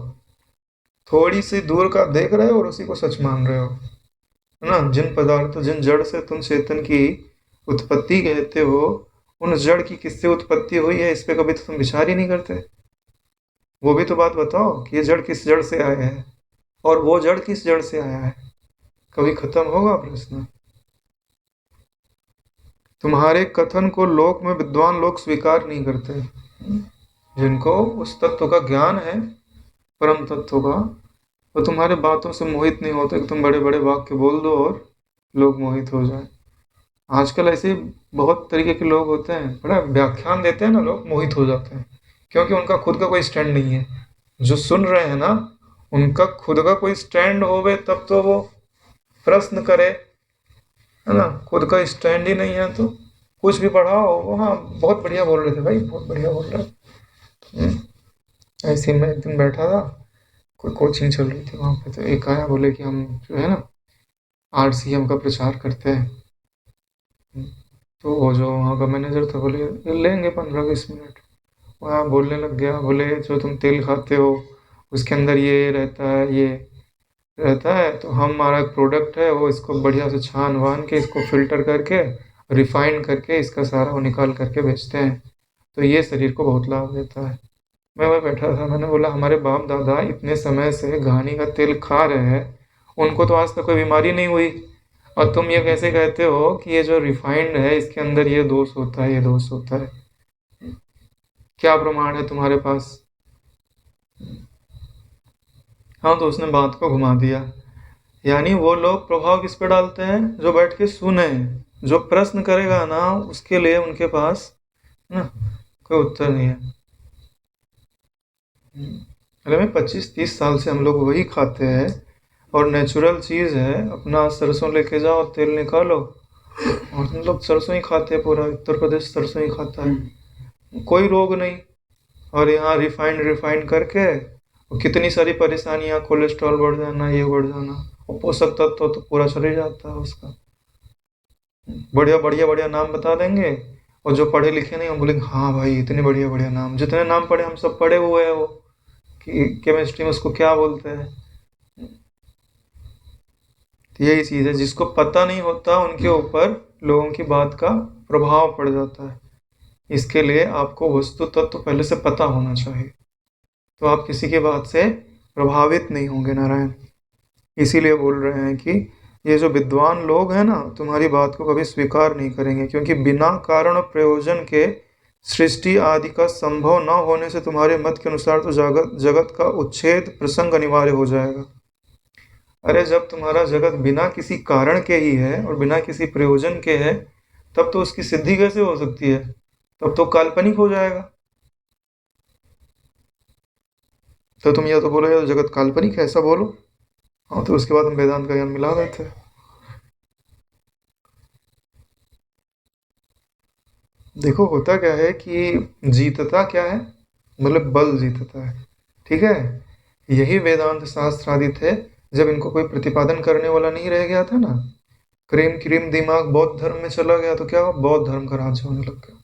थोड़ी सी दूर का देख रहे हो और उसी को सच मान रहे हो, है ना। जिन पदार्थों, जिन जड़ से तुम चेतन की उत्पत्ति कहते हो, उन जड़ की किससे उत्पत्ति हुई है, इस पे कभी तो तुम विचार ही नहीं करते। वो भी तो बात बताओ कि ये जड़ किस जड़ से आया है और वो जड़ किस जड़ से आया है, कभी खत्म होगा प्रश्न? तुम्हारे कथन को लोक में विद्वान लोग स्वीकार नहीं करते। जिनको उस तत्व का ज्ञान है, परम तत्व का, वो तुम्हारे बातों से मोहित नहीं होते कि तुम बड़े बड़े वाक्य बोल दो और लोग मोहित हो जाए। आजकल ऐसे बहुत तरीके के लोग होते हैं, बड़ा व्याख्यान देते हैं ना, लोग मोहित हो जाते हैं क्योंकि उनका खुद का कोई स्टैंड नहीं है। जो सुन रहे हैं ना, उनका खुद का कोई स्टैंड होवे तब तो वो प्रश्न करे, है ना। खुद का स्टैंड ही नहीं है तो कुछ भी पढ़ाओ वो, हाँ बहुत बढ़िया बोल रहे थे भाई, बहुत बढ़िया बोल रहे। ऐसे ही मैं एक दिन बैठा था, कोई कोचिंग चल रही थी वहाँ पे, तो एक आया, बोले कि हम जो है ना RCM का प्रचार करते हैं। तो वो जो वहाँ का मैनेजर था, बोले लेंगे 15-20 मिनट। वहाँ बोलने लग गया, बोले जो तुम तेल खाते हो उसके अंदर ये रहता है, ये रहता है, तो हमारा एक प्रोडक्ट है, वो इसको बढ़िया से छान वान के, इसको फिल्टर करके, रिफाइन करके, इसका सारा वो निकाल करके बेचते हैं, तो ये शरीर को बहुत लाभ देता है। मैं वह बैठा था, मैंने बोला हमारे बाप दादा इतने समय से घानी का तेल खा रहे हैं, उनको तो आज तक कोई बीमारी नहीं हुई, और तुम ये कैसे कहते हो कि ये जो रिफाइंड है इसके अंदर ये दोष होता है, ये दोष होता है? क्या प्रमाण है तुम्हारे पास? हाँ, तो उसने बात को घुमा दिया। यानी वो लोग प्रभाव किस पे डालते हैं? जो बैठ के सुने, जो प्रश्न करेगा ना उसके लिए उनके पास ना कोई उत्तर नहीं है। अरे मैं 25-30 साल से हम लोग वही खाते हैं, और नेचुरल चीज़ है। अपना सरसों लेके जाओ, तेल निकालो, और हम लोग सरसों ही खाते हैं, पूरा उत्तर प्रदेश सरसों ही खाता है, कोई रोग नहीं। और यहाँ रिफाइंड करके कितनी सारी परेशानियाँ, कोलेस्ट्रॉल बढ़ जाना, ये बढ़ जाना, और पोषक तत्व तो पूरा चले जाता है उसका। बढ़िया बढ़िया बढ़िया नाम बता देंगे, और जो पढ़े लिखे नहीं हम बोलेंगे हाँ भाई इतने बढ़िया बढ़िया नाम, जितने नाम पढ़े हम सब पढ़े हुए हैं, वो कि केमिस्ट्री में उसको क्या बोलते हैं। तो यही चीज़ है, जिसको पता नहीं होता उनके ऊपर लोगों की बात का प्रभाव पड़ जाता है। इसके लिए आपको वस्तु तत्व पहले से पता होना चाहिए, तो आप किसी की बात से प्रभावित नहीं होंगे नारायण। इसीलिए बोल रहे हैं कि ये जो विद्वान लोग हैं ना, तुम्हारी बात को कभी स्वीकार नहीं करेंगे, क्योंकि बिना कारण और प्रयोजन के सृष्टि आदि का संभव न होने से तुम्हारे मत के अनुसार तो जगत का उच्छेद प्रसंग अनिवार्य हो जाएगा। अरे जब तुम्हारा जगत बिना किसी कारण के ही है और बिना किसी प्रयोजन के है, तब तो उसकी सिद्धि कैसे हो सकती है? तब तो काल्पनिक हो जाएगा। तो तुम यह तो बोलो यार जगत काल्पनिक है, ऐसा बोलो। हाँ, तो उसके बाद हम वेदांत का ज्ञान मिला रहे थे। देखो होता क्या है कि जीतता क्या है, मतलब बल जीतता है, ठीक है। यही वेदांत शास्त्र आदि थे। जब इनको कोई प्रतिपादन करने वाला नहीं रह गया था ना, क्रीम क्रीम दिमाग बौद्ध धर्म में चला गया, तो क्या हुआ, बौद्ध धर्म का राज्य होने लग गया।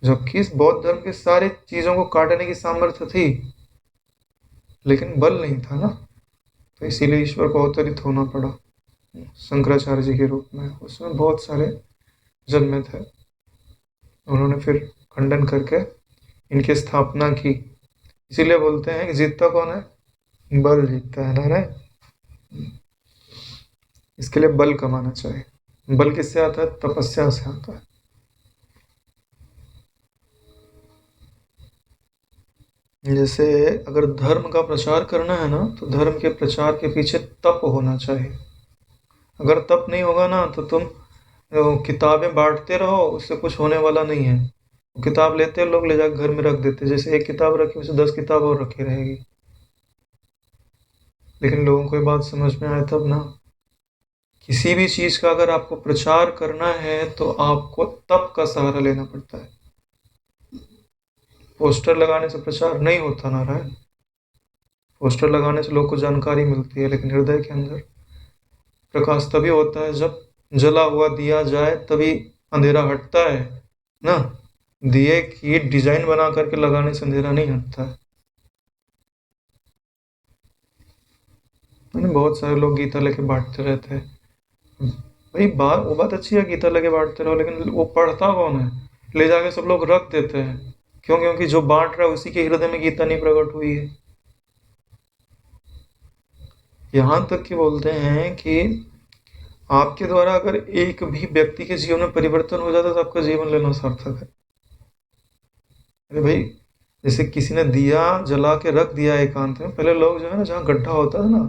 जबकि इस बौद्ध धर्म के सारी चीजों को काटने की सामर्थ्य थी, लेकिन बल नहीं था ना। तो इसीलिए ईश्वर को अवतरित होना पड़ा शंकराचार्य जी के रूप में। उसमें बहुत सारे जन्मे थे, उन्होंने फिर खंडन करके इनकी स्थापना की। इसीलिए बोलते हैं कि जीतता कौन है, बल जीतता है ना रे। इसके लिए बल कमाना चाहिए। बल किससे आता है, तपस्या से आता है। जैसे अगर धर्म का प्रचार करना है ना, तो धर्म के प्रचार के पीछे तप होना चाहिए। अगर तप नहीं होगा ना, तो तुम किताबें बांटते रहो, उससे कुछ होने वाला नहीं है। किताब लेते लोग, ले जाकर घर में रख देते, जैसे एक किताब रखी उसे 10 किताब और रखी रहेगी। लेकिन लोगों को ये बात समझ में आए तब ना। किसी भी चीज का अगर आपको प्रचार करना है तो आपको तप का सहारा लेना पड़ता है। पोस्टर लगाने से प्रचार नहीं होता नारायण। पोस्टर लगाने से लोग को जानकारी मिलती है, लेकिन हृदय के अंदर प्रकाश तभी होता है जब जला हुआ दिया जाए, तभी अंधेरा हटता है ना। दिए की डिजाइन बना करके लगाने से अंधेरा नहीं हटता है। मैंने बहुत सारे लोग गीता लेके बांटते रहते हैं। भाई बात, वो बात अच्छी है, गीता लेके बांटते रहो, लेकिन वो पढ़ता कौन है। ले जाके सब लोग रख देते हैं। क्यों, क्योंकि जो बांट रहा है उसी के हृदय में गीता नहीं प्रकट हुई है। यहां तक कि बोलते हैं कि आपके द्वारा अगर एक भी व्यक्ति के जीवन में परिवर्तन हो जाता है तो आपका जीवन लेना सार्थक है। अरे भाई, जैसे किसी ने दिया जला के रख दिया एकांत में। पहले लोग जो है ना, जहाँ गड्ढा होता है ना,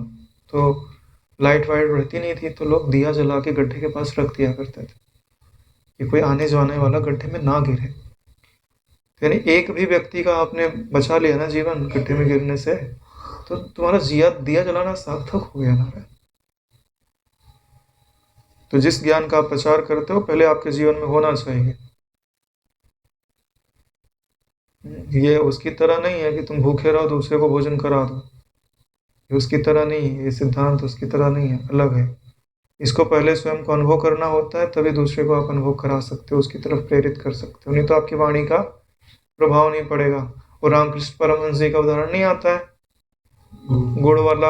तो लाइट वाइट रहती नहीं थी, तो लोग दिया जला के गड्ढे के पास रख दिया करते थे कि कोई आने जाने वाला गड्ढे में ना गिरे। तो यानी एक भी व्यक्ति का आपने बचा लिया ना जीवन गड्ढे में गिरने से, तो तुम्हारा जिया दिया जलाना सार्थक हो गया ना। तो जिस ज्ञान का आप प्रचार करते हो, पहले आपके जीवन में होना चाहिए। ये उसकी तरह नहीं है कि तुम भूखे रहो दूसरे को भोजन करा दो। ये उसकी तरह नहीं है, ये सिद्धांत उसकी तरह नहीं है, अलग है। इसको पहले स्वयं को अनुभव करना होता है, तभी दूसरे को आप अनुभव करा सकते हो, उसकी तरफ प्रेरित कर सकते हो। नहीं तो आपकी वाणी का प्रभाव नहीं पड़ेगा। और रामकृष्ण परमहंस जी का उदाहरण नहीं आता है, गुड़ वाला।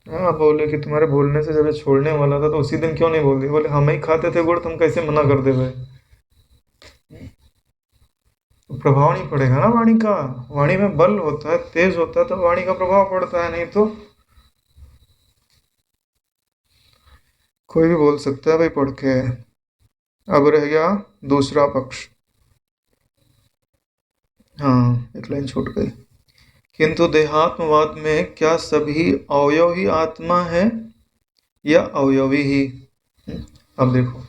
हाँ, बोले कि तुम्हारे बोलने से जब ये छोड़ने वाला था तो उसी दिन क्यों नहीं बोल दिया। बोले हम ही खाते थे गुड़, तुम कैसे मना कर दे भाई। तो प्रभाव नहीं पड़ेगा ना वाणी का। वाणी में बल होता है, तेज होता है, तो वाणी का प्रभाव पड़ता है। नहीं तो कोई भी बोल सकता है भाई पढ़ के। अब रह गया दूसरा पक्ष। हाँ, एक लाइन छूट गई। किंतु देहात्मवाद में क्या सभी अवयव ही आत्मा है या अवयवी ही। अब देखो,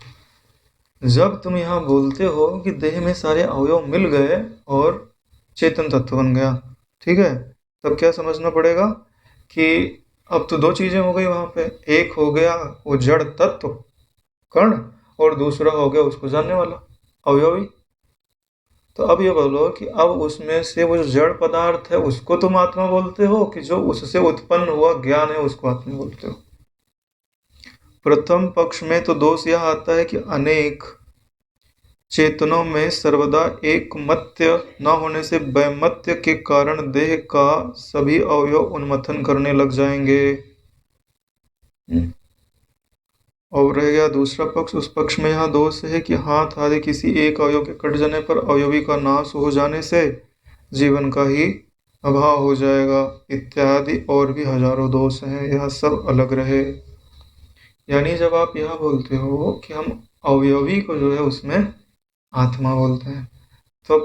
जब तुम यहाँ बोलते हो कि देह में सारे अवयव मिल गए और चेतन तत्व बन गया, ठीक है, तब क्या समझना पड़ेगा कि अब तो दो चीजें हो गई वहां पे। एक हो गया वो जड़ तत्व कर्ण, और दूसरा हो गया उसको जानने वाला अवयवी। तो अब ये बोलो कि अब उसमें से वो जो जड़ पदार्थ है उसको तुम आत्मा बोलते हो, कि जो उससे उत्पन्न हुआ ज्ञान है उसको आत्मा बोलते हो। प्रथम पक्ष में तो दोष यह आता है कि अनेक चेतनों में सर्वदा एकमत्य न होने से वैमत्य के कारण देह का सभी अवयव उन्मथन करने लग जाएंगे। और रह गया दूसरा पक्ष। उस पक्ष में यहाँ दोष है कि हाथ आदि किसी एक अवयव के कट जाने पर अवयवी का नाश हो जाने से जीवन का ही अभाव हो जाएगा, इत्यादि और भी हजारों दोष हैं। यह सब अलग रहे। यानी जब आप यह बोलते हो कि हम अवयवी को जो है उसमें आत्मा बोलते हैं, तो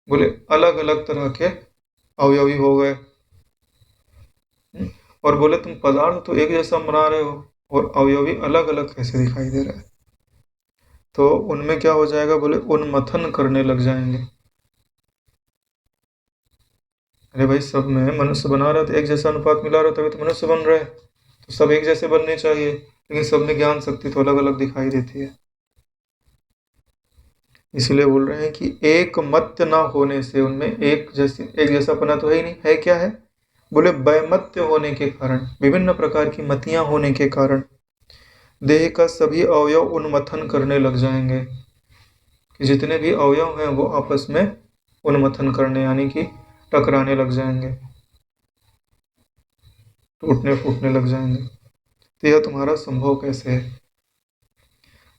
बोले अलग अलग तरह के अवयवी हो गए। और बोले तुम पदार्थ तो एक जैसा बना रहे हो और अवयवी अलग अलग कैसे दिखाई दे रहा है। तो उनमें क्या हो जाएगा, बोले उन्मथन करने लग जाएंगे। अरे भाई, सब में मनुष्य बना रहा था, एक जैसा अनुपात मिला रहा तभी तो मनुष्य बन रहा है। तो सब एक जैसे बनने चाहिए, लेकिन सब में ज्ञान शक्ति तो अलग अलग दिखाई देती है। इसलिए बोल रहे हैं कि एक मत्य ना होने से, उनमें एक जैसापना तो है ही नहीं। है क्या है? बोले वैमत्य होने के कारण, विभिन्न प्रकार की मतियां होने के कारण देह का सभी अवयव उन्मथन करने लग जाएंगे। कि जितने भी अवयव हैं वो आपस में उन्मथन करने यानी कि टकराने लग जाएंगे, टूटने फूटने लग जाएंगे। तो यह तुम्हारा संभव कैसे है?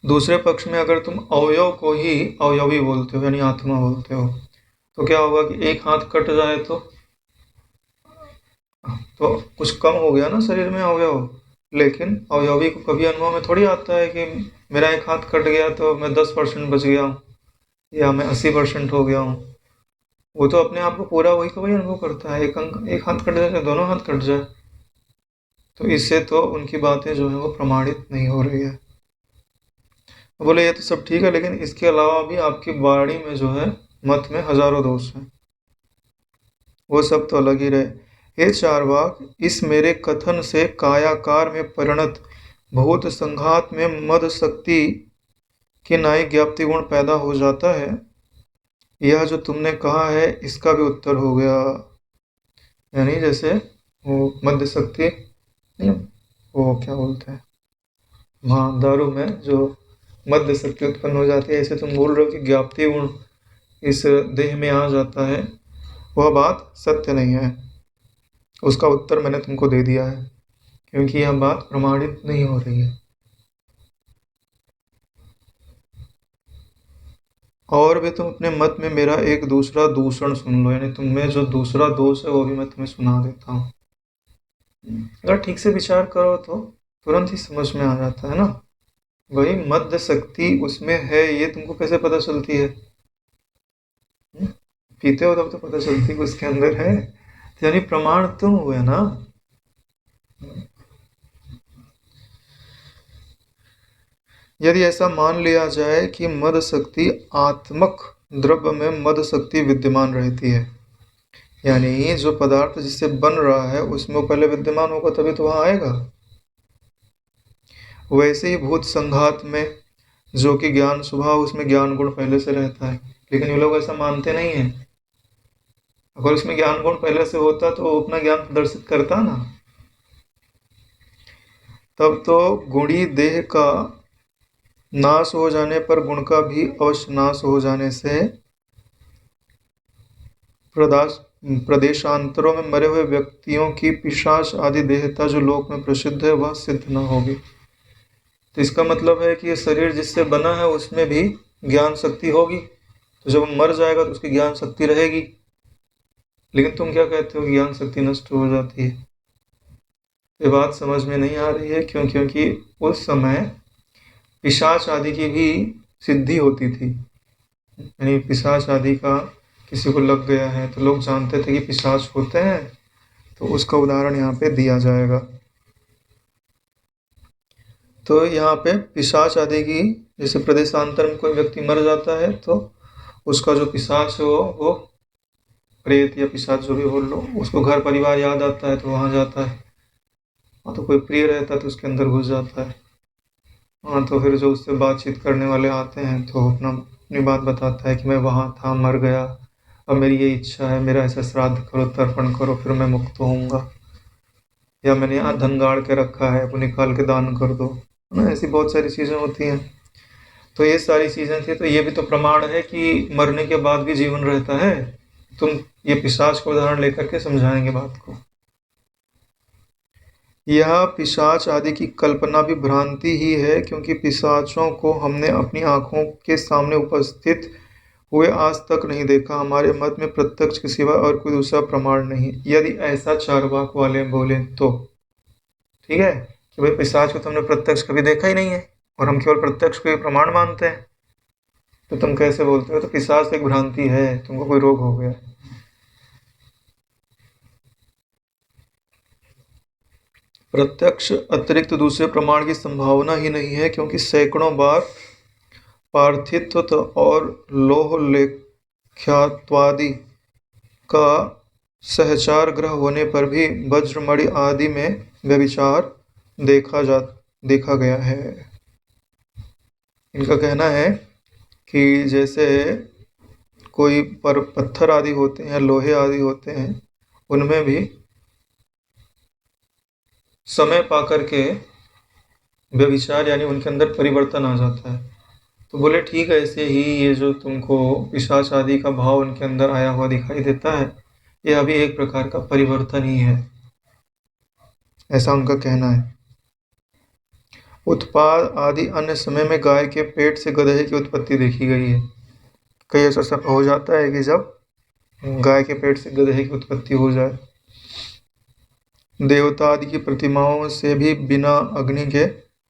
दूसरे पक्ष में अगर तुम अवयव को ही अवयवी बोलते हो यानी आत्मा बोलते हो, तो क्या होगा कि एक हाथ कट जाए तो कुछ कम हो गया ना शरीर में अवयव। लेकिन अवयवी को कभी अनुभव में थोड़ी आता है कि मेरा एक हाथ कट गया तो मैं 10% बच गया हूँ या मैं 80% हो गया हूँ। वो तो अपने आप को पूरा वही का वही अनुभव करता है। एक हाथ कट जाए या दोनों हाथ कट जाए, तो इससे तो उनकी बातें जो है वो प्रमाणित नहीं हो रही है। बोले ये तो सब ठीक है, लेकिन इसके अलावा भी आपकी वाणी में जो है मत में हजारों दोष हैं, वो सब तो अलग ही रहे। हे चार्वाक, इस मेरे कथन से कायाकार में परिणत भूत संघात में मद शक्ति की नाई ज्ञाप्ति गुण पैदा हो जाता है। यह जो तुमने कहा है इसका भी उत्तर हो गया। यानी जैसे वो मद शक्ति, वो क्या बोलते हैं, हाँ, दारू में जो मद शक्ति उत्पन्न हो जाती है, ऐसे तुम बोल रहे हो कि ज्ञाप्ति गुण इस देह में आ जाता है, वह बात सत्य नहीं है। उसका उत्तर मैंने तुमको दे दिया है, क्योंकि यह बात प्रमाणित नहीं हो रही है। और भी तुम अपने मत में मेरा एक दूसरा दूषण सुन लो, यानी तुम में जो दूसरा दोष है वो भी मैं तुम्हें सुना देता हूँ। अगर ठीक से विचार करो तो तुरंत ही समझ में आ जाता है ना। वही मद शक्ति उसमें है, ये तुमको कैसे पता चलती है? पीते हो तब तो पता चलती है उसके अंदर है, यानी प्रमाण तुम हुए ना। यदि ऐसा मान लिया जाए कि मद शक्ति आत्मक द्रव्य में मद शक्ति विद्यमान रहती है, यानी जो पदार्थ जिससे बन रहा है उसमें वो पहले विद्यमान होगा तभी तो वहां आएगा। वैसे ही भूत संघात में जो कि ज्ञान स्वभाव, उसमें ज्ञान गुण पहले से रहता है, लेकिन ये लोग ऐसा मानते नहीं है। अगर उसमें ज्ञान गुण पहले से होता तो वो अपना ज्ञान प्रदर्शित करता ना। तब तो गुणी देह का नाश हो जाने पर गुण का भी अवश्य नाश हो जाने से प्रदेशांतरों में मरे हुए व्यक्तियों की पिशाच आदि देहता जो लोक में प्रसिद्ध है वह सिद्ध न होगी। तो इसका मतलब है कि ये शरीर जिससे बना है उसमें भी ज्ञान शक्ति होगी, तो जब मर जाएगा तो उसकी ज्ञान शक्ति रहेगी। लेकिन तुम क्या कहते हो, ज्ञान शक्ति नष्ट हो जाती है। ये बात समझ में नहीं आ रही है। क्यों? क्योंकि उस समय पिशाच आदि की भी सिद्धि होती थी। यानी पिशाच आदि का किसी को लग गया है तो लोग जानते थे कि पिशाच होते हैं, तो उसका उदाहरण यहाँ पे दिया जाएगा। तो यहाँ पे पिशाच आदि की, जैसे प्रदेशांतर में कोई व्यक्ति मर जाता है तो उसका जो पिशाच हो वो प्रेत या पिशाच जो भी बोल लो, उसको घर परिवार याद आता है तो वहाँ जाता है। हाँ, तो कोई प्रिय रहता है तो उसके अंदर घुस जाता है। हाँ, तो फिर जो उससे बातचीत करने वाले आते हैं तो अपनी बात बताता है कि मैं वहाँ था, मर गया, अब मेरी ये इच्छा है, मेरा ऐसा श्राद्ध करो, तर्पण करो, फिर मैं मुक्त होऊंगा, या मैंने यहाँ धन गाड़ के रखा है वो निकाल के दान कर दो, है ना। ऐसी बहुत सारी चीज़ें होती हैं। तो ये सारी चीज़ें थी, तो ये भी तो प्रमाण है कि मरने के बाद भी जीवन रहता है। तुम ये पिशाच का उदाहरण लेकर के समझाएंगे बात को। यह पिशाच आदि की कल्पना भी भ्रांति ही है, क्योंकि पिशाचों को हमने अपनी आंखों के सामने उपस्थित हुए आज तक नहीं देखा। हमारे मत में प्रत्यक्ष के सिवा और कोई दूसरा प्रमाण नहीं। यदि ऐसा चारवाक वाले बोले तो ठीक है कि भाई पिशाच को तुमने प्रत्यक्ष कभी देखा ही नहीं है और हम केवल प्रत्यक्ष को ही प्रमाण मानते हैं, तो तुम कैसे बोलते हो? तो पिशाच एक भ्रांति है, तुमको कोई रोग हो गया। प्रत्यक्ष अतिरिक्त दूसरे प्रमाण की संभावना ही नहीं है, क्योंकि सैकड़ों बार पार्थित्व और लोह लेख्यात्वादि का सहचार ग्रह होने पर भी वज्रमणि आदि में व्यभिचार देखा गया है। इनका कहना है कि जैसे कोई पत्थर आदि होते हैं, लोहे आदि होते हैं, उनमें भी समय पाकर के व्यभिचार यानी उनके अंदर परिवर्तन आ जाता है। तो बोले ठीक है, ऐसे ही ये जो तुमको पिशाच आदि का भाव उनके अंदर आया हुआ दिखाई देता है, यह भी एक प्रकार का परिवर्तन ही है, ऐसा उनका कहना है। उत्पाद आदि अन्य समय में गाय के पेट से गधे की उत्पत्ति देखी गई है। कई ऐसा सब हो जाता है कि जब गाय के पेट से गधे की उत्पत्ति हो जाए। देवता आदि की प्रतिमाओं से भी बिना अग्नि के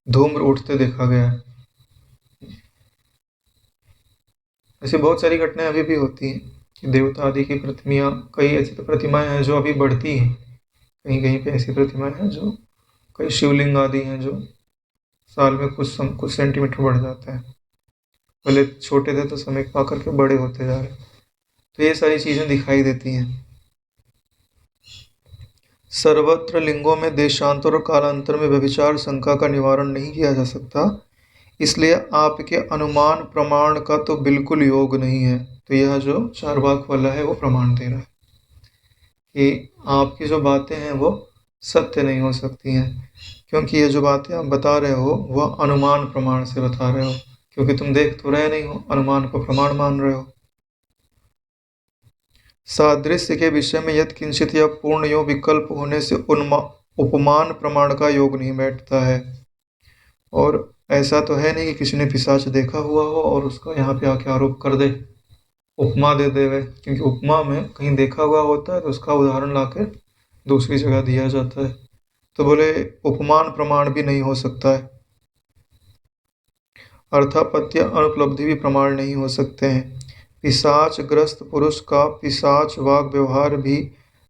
धूम्र उठते देखा गया है। ऐसी बहुत सारी घटनाएं अभी भी होती हैं कि देवता आदि की प्रतिमाएं, कई ऐसी तो प्रतिमाएं हैं जो अभी बढ़ती हैं, कहीं कहीं पे ऐसी प्रतिमाएं हैं जो, कई शिवलिंग आदि हैं जो साल में कुछ सेंटीमीटर बढ़ जाता है। पहले छोटे थे तो समय पा करके बड़े होते जा रहे, तो ये सारी चीज़ें दिखाई देती हैं। सर्वत्र लिंगों में देशांतर और कालांतर में व्यभिचार शंका का निवारण नहीं किया जा सकता, इसलिए आपके अनुमान प्रमाण का तो बिल्कुल योग नहीं है। तो यह जो चारवाक वाला है वो प्रमाण दे रहा है कि आपकी जो बातें हैं वो सत्य नहीं हो सकती हैं, क्योंकि ये जो बातें आप बता रहे हो वह अनुमान प्रमाण से बता रहे हो, क्योंकि तुम देख तो रहे नहीं हो, अनुमान को प्रमाण मान रहे हो। सादृश्य के विषय में यद किंचित या पूर्ण यो विकल्प होने से उपमान प्रमाण का योग नहीं बैठता है। और ऐसा तो है नहीं कि किसी ने पिशाच देखा हुआ हो और उसका यहाँ पे आके आरोप कर दे, उपमा दे देवे, क्योंकि उपमा में कहीं देखा हुआ होता है तो उसका उदाहरण लाके दूसरी जगह दिया जाता है। तो बोले उपमान प्रमाण भी नहीं हो सकता है। अर्थापत्य अनुपलब्धि भी प्रमाण नहीं हो सकते हैं। पिशाच ग्रस्त पुरुष का पिशाच वाग व्यवहार भी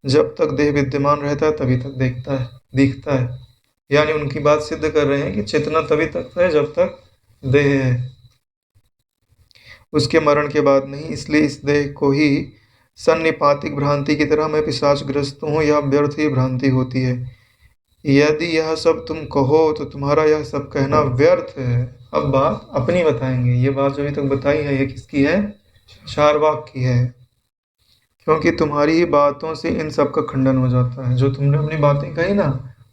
जब तक देह विद्यमान रहता है तभी तक दिखता है। यानी उनकी बात सिद्ध कर रहे हैं कि चेतना तभी तक है जब तक देह है, उसके मरण के बाद नहीं। इसलिए इस देह को ही सन्निपातिक भ्रांति की तरह मैं पिशाचग्रस्त हूँ, यह व्यर्थ ही भ्रांति होती है। यदि यह सब तुम कहो तो तुम्हारा यह सब कहना व्यर्थ है। अब बात अपनी बताएंगे। ये बात जो अभी तक बताई है ये किसकी है? चारवाक की है, क्योंकि तुम्हारी ही बातों से इन सब का खंडन हो जाता है। जो तुमने अपनी बातें कही ना,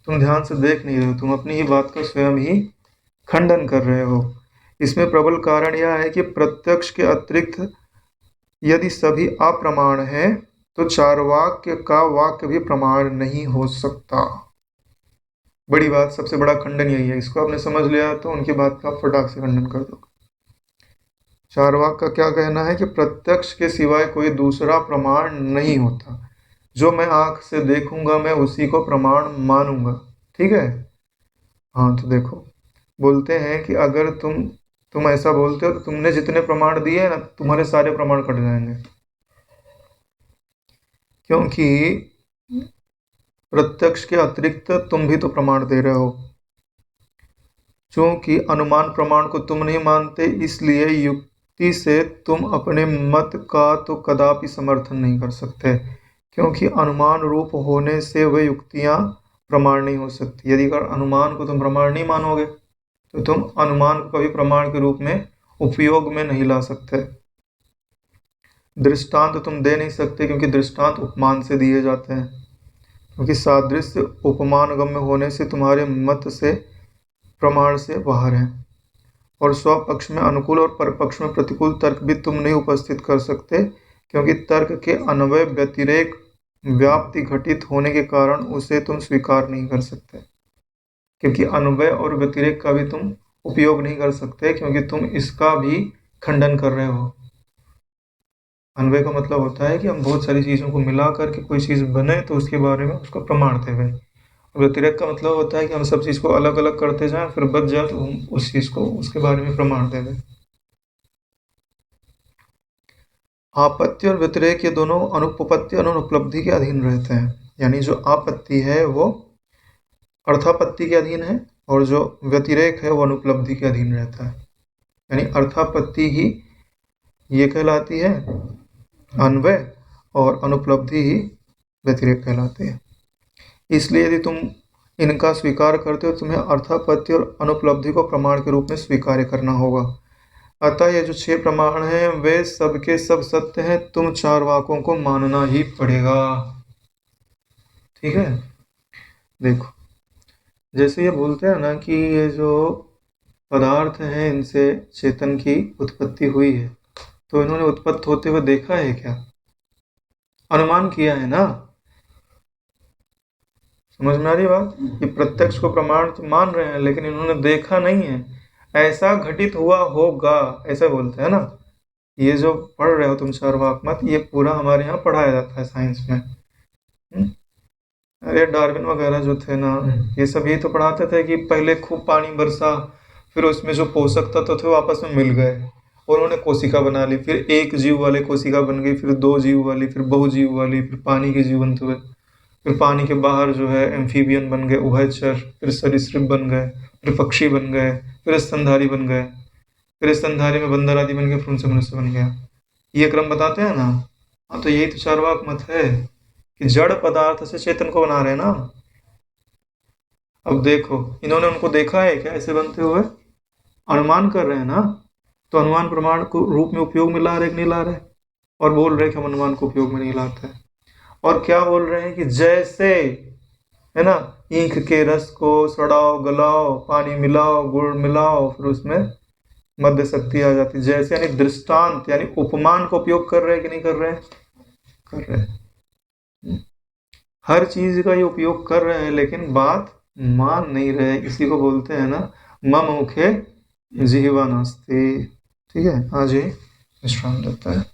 तुम ध्यान से देख नहीं रहे हो, तुम अपनी ही बात का स्वयं ही खंडन कर रहे हो। इसमें प्रबल कारण यह है कि प्रत्यक्ष के अतिरिक्त यदि सभी अप्रमाण है तो चारवाक्य का वाक्य भी प्रमाण नहीं हो सकता। बड़ी बात, सबसे बड़ा खंडन यही है। इसको आपने समझ लिया तो उनकी बात का फटाक से खंडन कर दो। चारवाक का क्या कहना है कि प्रत्यक्ष के सिवाय कोई दूसरा प्रमाण नहीं होता। जो मैं आंख से देखूंगा मैं उसी को प्रमाण मानूंगा। ठीक है? हाँ, तो देखो, बोलते हैं कि अगर तुम ऐसा बोलते हो तो तुमने जितने प्रमाण दिए हैं ना, तुम्हारे सारे प्रमाण कट जाएंगे, क्योंकि प्रत्यक्ष के अतिरिक्त तुम भी तो प्रमाण दे रहे हो। चूंकि अनुमान प्रमाण को तुम नहीं मानते, इसलिए युक्ति से तुम अपने मत का तो कदापि समर्थन नहीं कर सकते, क्योंकि अनुमान रूप होने से वे युक्तियां प्रमाण नहीं हो सकती। यदि अगर अनुमान को तुम प्रमाण नहीं मानोगे तो तुम अनुमान को कभी प्रमाण के रूप में उपयोग में नहीं ला सकते। दृष्टांत तुम दे नहीं सकते, क्योंकि दृष्टांत उपमान से दिए जाते हैं। क्योंकि सादृश्य उपमान गम्य होने से तुम्हारे मत से प्रमाण से बाहर है, और स्वपक्ष में अनुकूल और परपक्ष में प्रतिकूल तर्क भी तुम नहीं उपस्थित कर सकते, क्योंकि तर्क के अन्वय व्यतिरेक व्याप्ति घटित होने के कारण उसे तुम स्वीकार नहीं कर सकते। क्योंकि अन्वय और व्यतिरेक का भी तुम उपयोग नहीं कर सकते, क्योंकि तुम इसका भी खंडन कर रहे हो। अन्वय का मतलब होता है कि हम बहुत सारी चीज़ों को मिला करके कोई चीज़ बने तो उसके बारे में उसका प्रमाण देवे। व्यतिरेक का मतलब होता है कि हम सब चीज़ को अलग अलग करते जाएं, फिर बच जाए तो हम उस चीज़ को उसके बारे में प्रमाण देवे। आपत्ति और व्यतिरेक ये दोनों अनुपपत्ति और अनुपलब्धि के अधीन रहते हैं। यानी जो आपत्ति है वो अर्थापत्ति के अधीन है, और जो व्यतिरेक है वो अनुपलब्धि के अधीन रहता है। यानी अर्थापत्ति ही ये कहलाती है अन्वय, और अनुपलब्धि ही व्यतिरेक कहलाते हैं। इसलिए यदि तुम इनका स्वीकार करते हो, तुम्हें अर्थापत्ति और अनुपलब्धि को प्रमाण के रूप में स्वीकार करना होगा। अतः ये जो 6 प्रमाण हैं वे सबके सब सत्य हैं, तुम चारवाकों को मानना ही पड़ेगा। ठीक है, देखो जैसे ये बोलते हैं ना कि ये जो पदार्थ हैं इनसे चेतन की उत्पत्ति हुई है, तो इन्होंने उत्पत्ति होते हुए देखा है क्या? अनुमान किया है ना। समझ में आ रही बात? कि प्रत्यक्ष को प्रमाण तो मान रहे हैं लेकिन इन्होंने देखा नहीं है, ऐसा घटित हुआ होगा, ऐसा बोलते हैं ना। ये जो पढ़ रहे हो तुम चारवाक मत, ये पूरा हमारे यहाँ पढ़ाया जाता है साइंस में। अरे डार्विन वगैरह जो थे ना, ये सब यही तो पढ़ाते थे कि पहले खूब पानी बरसा, फिर उसमें जो पोषक तत्व थे वो आपस में मिल गए और उन्होंने कोशिका बना ली, फिर एक जीव वाले कोशिका बन गई, फिर 2 जीव वाली, फिर बहुजीव वाली, फिर पानी के जीव बनते हुए, फिर पानी के बाहर जो है एम्फीबियन बन गए, उभयचर, फिर सरीसृप बन गए, फिर पक्षी बन गए, फिर स्तनधारी बन गए, फिर स्तनधारी में बंदर आदि बन गए, फिर उनसे मनुष्य बन गया। ये क्रम बताते हैं ना। हाँ, तो यही तो चारवाक मत है कि जड़ पदार्थ से चेतन को बना रहे हैं ना। अब देखो इन्होंने उनको देखा है क्या ऐसे बनते हुए? अनुमान कर रहे हैं ना। तो अनुमान प्रमाण को रूप में उपयोग में ला रहे कि नहीं ला रहे? और बोल रहे कि हम अनुमान को उपयोग में नहीं लाते। और क्या बोल रहे हैं कि जैसे है ना, ईख के रस को सड़ाओ, गलाओ, पानी मिलाओ, गुड़ मिलाओ, फिर उसमें मध्य शक्ति आ जाती, जैसे यानी दृष्टांत यानी उपमान को उपयोग कर रहे हैं कि नहीं कर रहे हैं? कर रहे हैं। हर चीज का ये उपयोग कर रहे हैं लेकिन बात मान नहीं रहे। इसी को बोलते हैं ना मम मुखे जिह्वा नास्ति। ठीक है, आज ही विश्राम लेता है।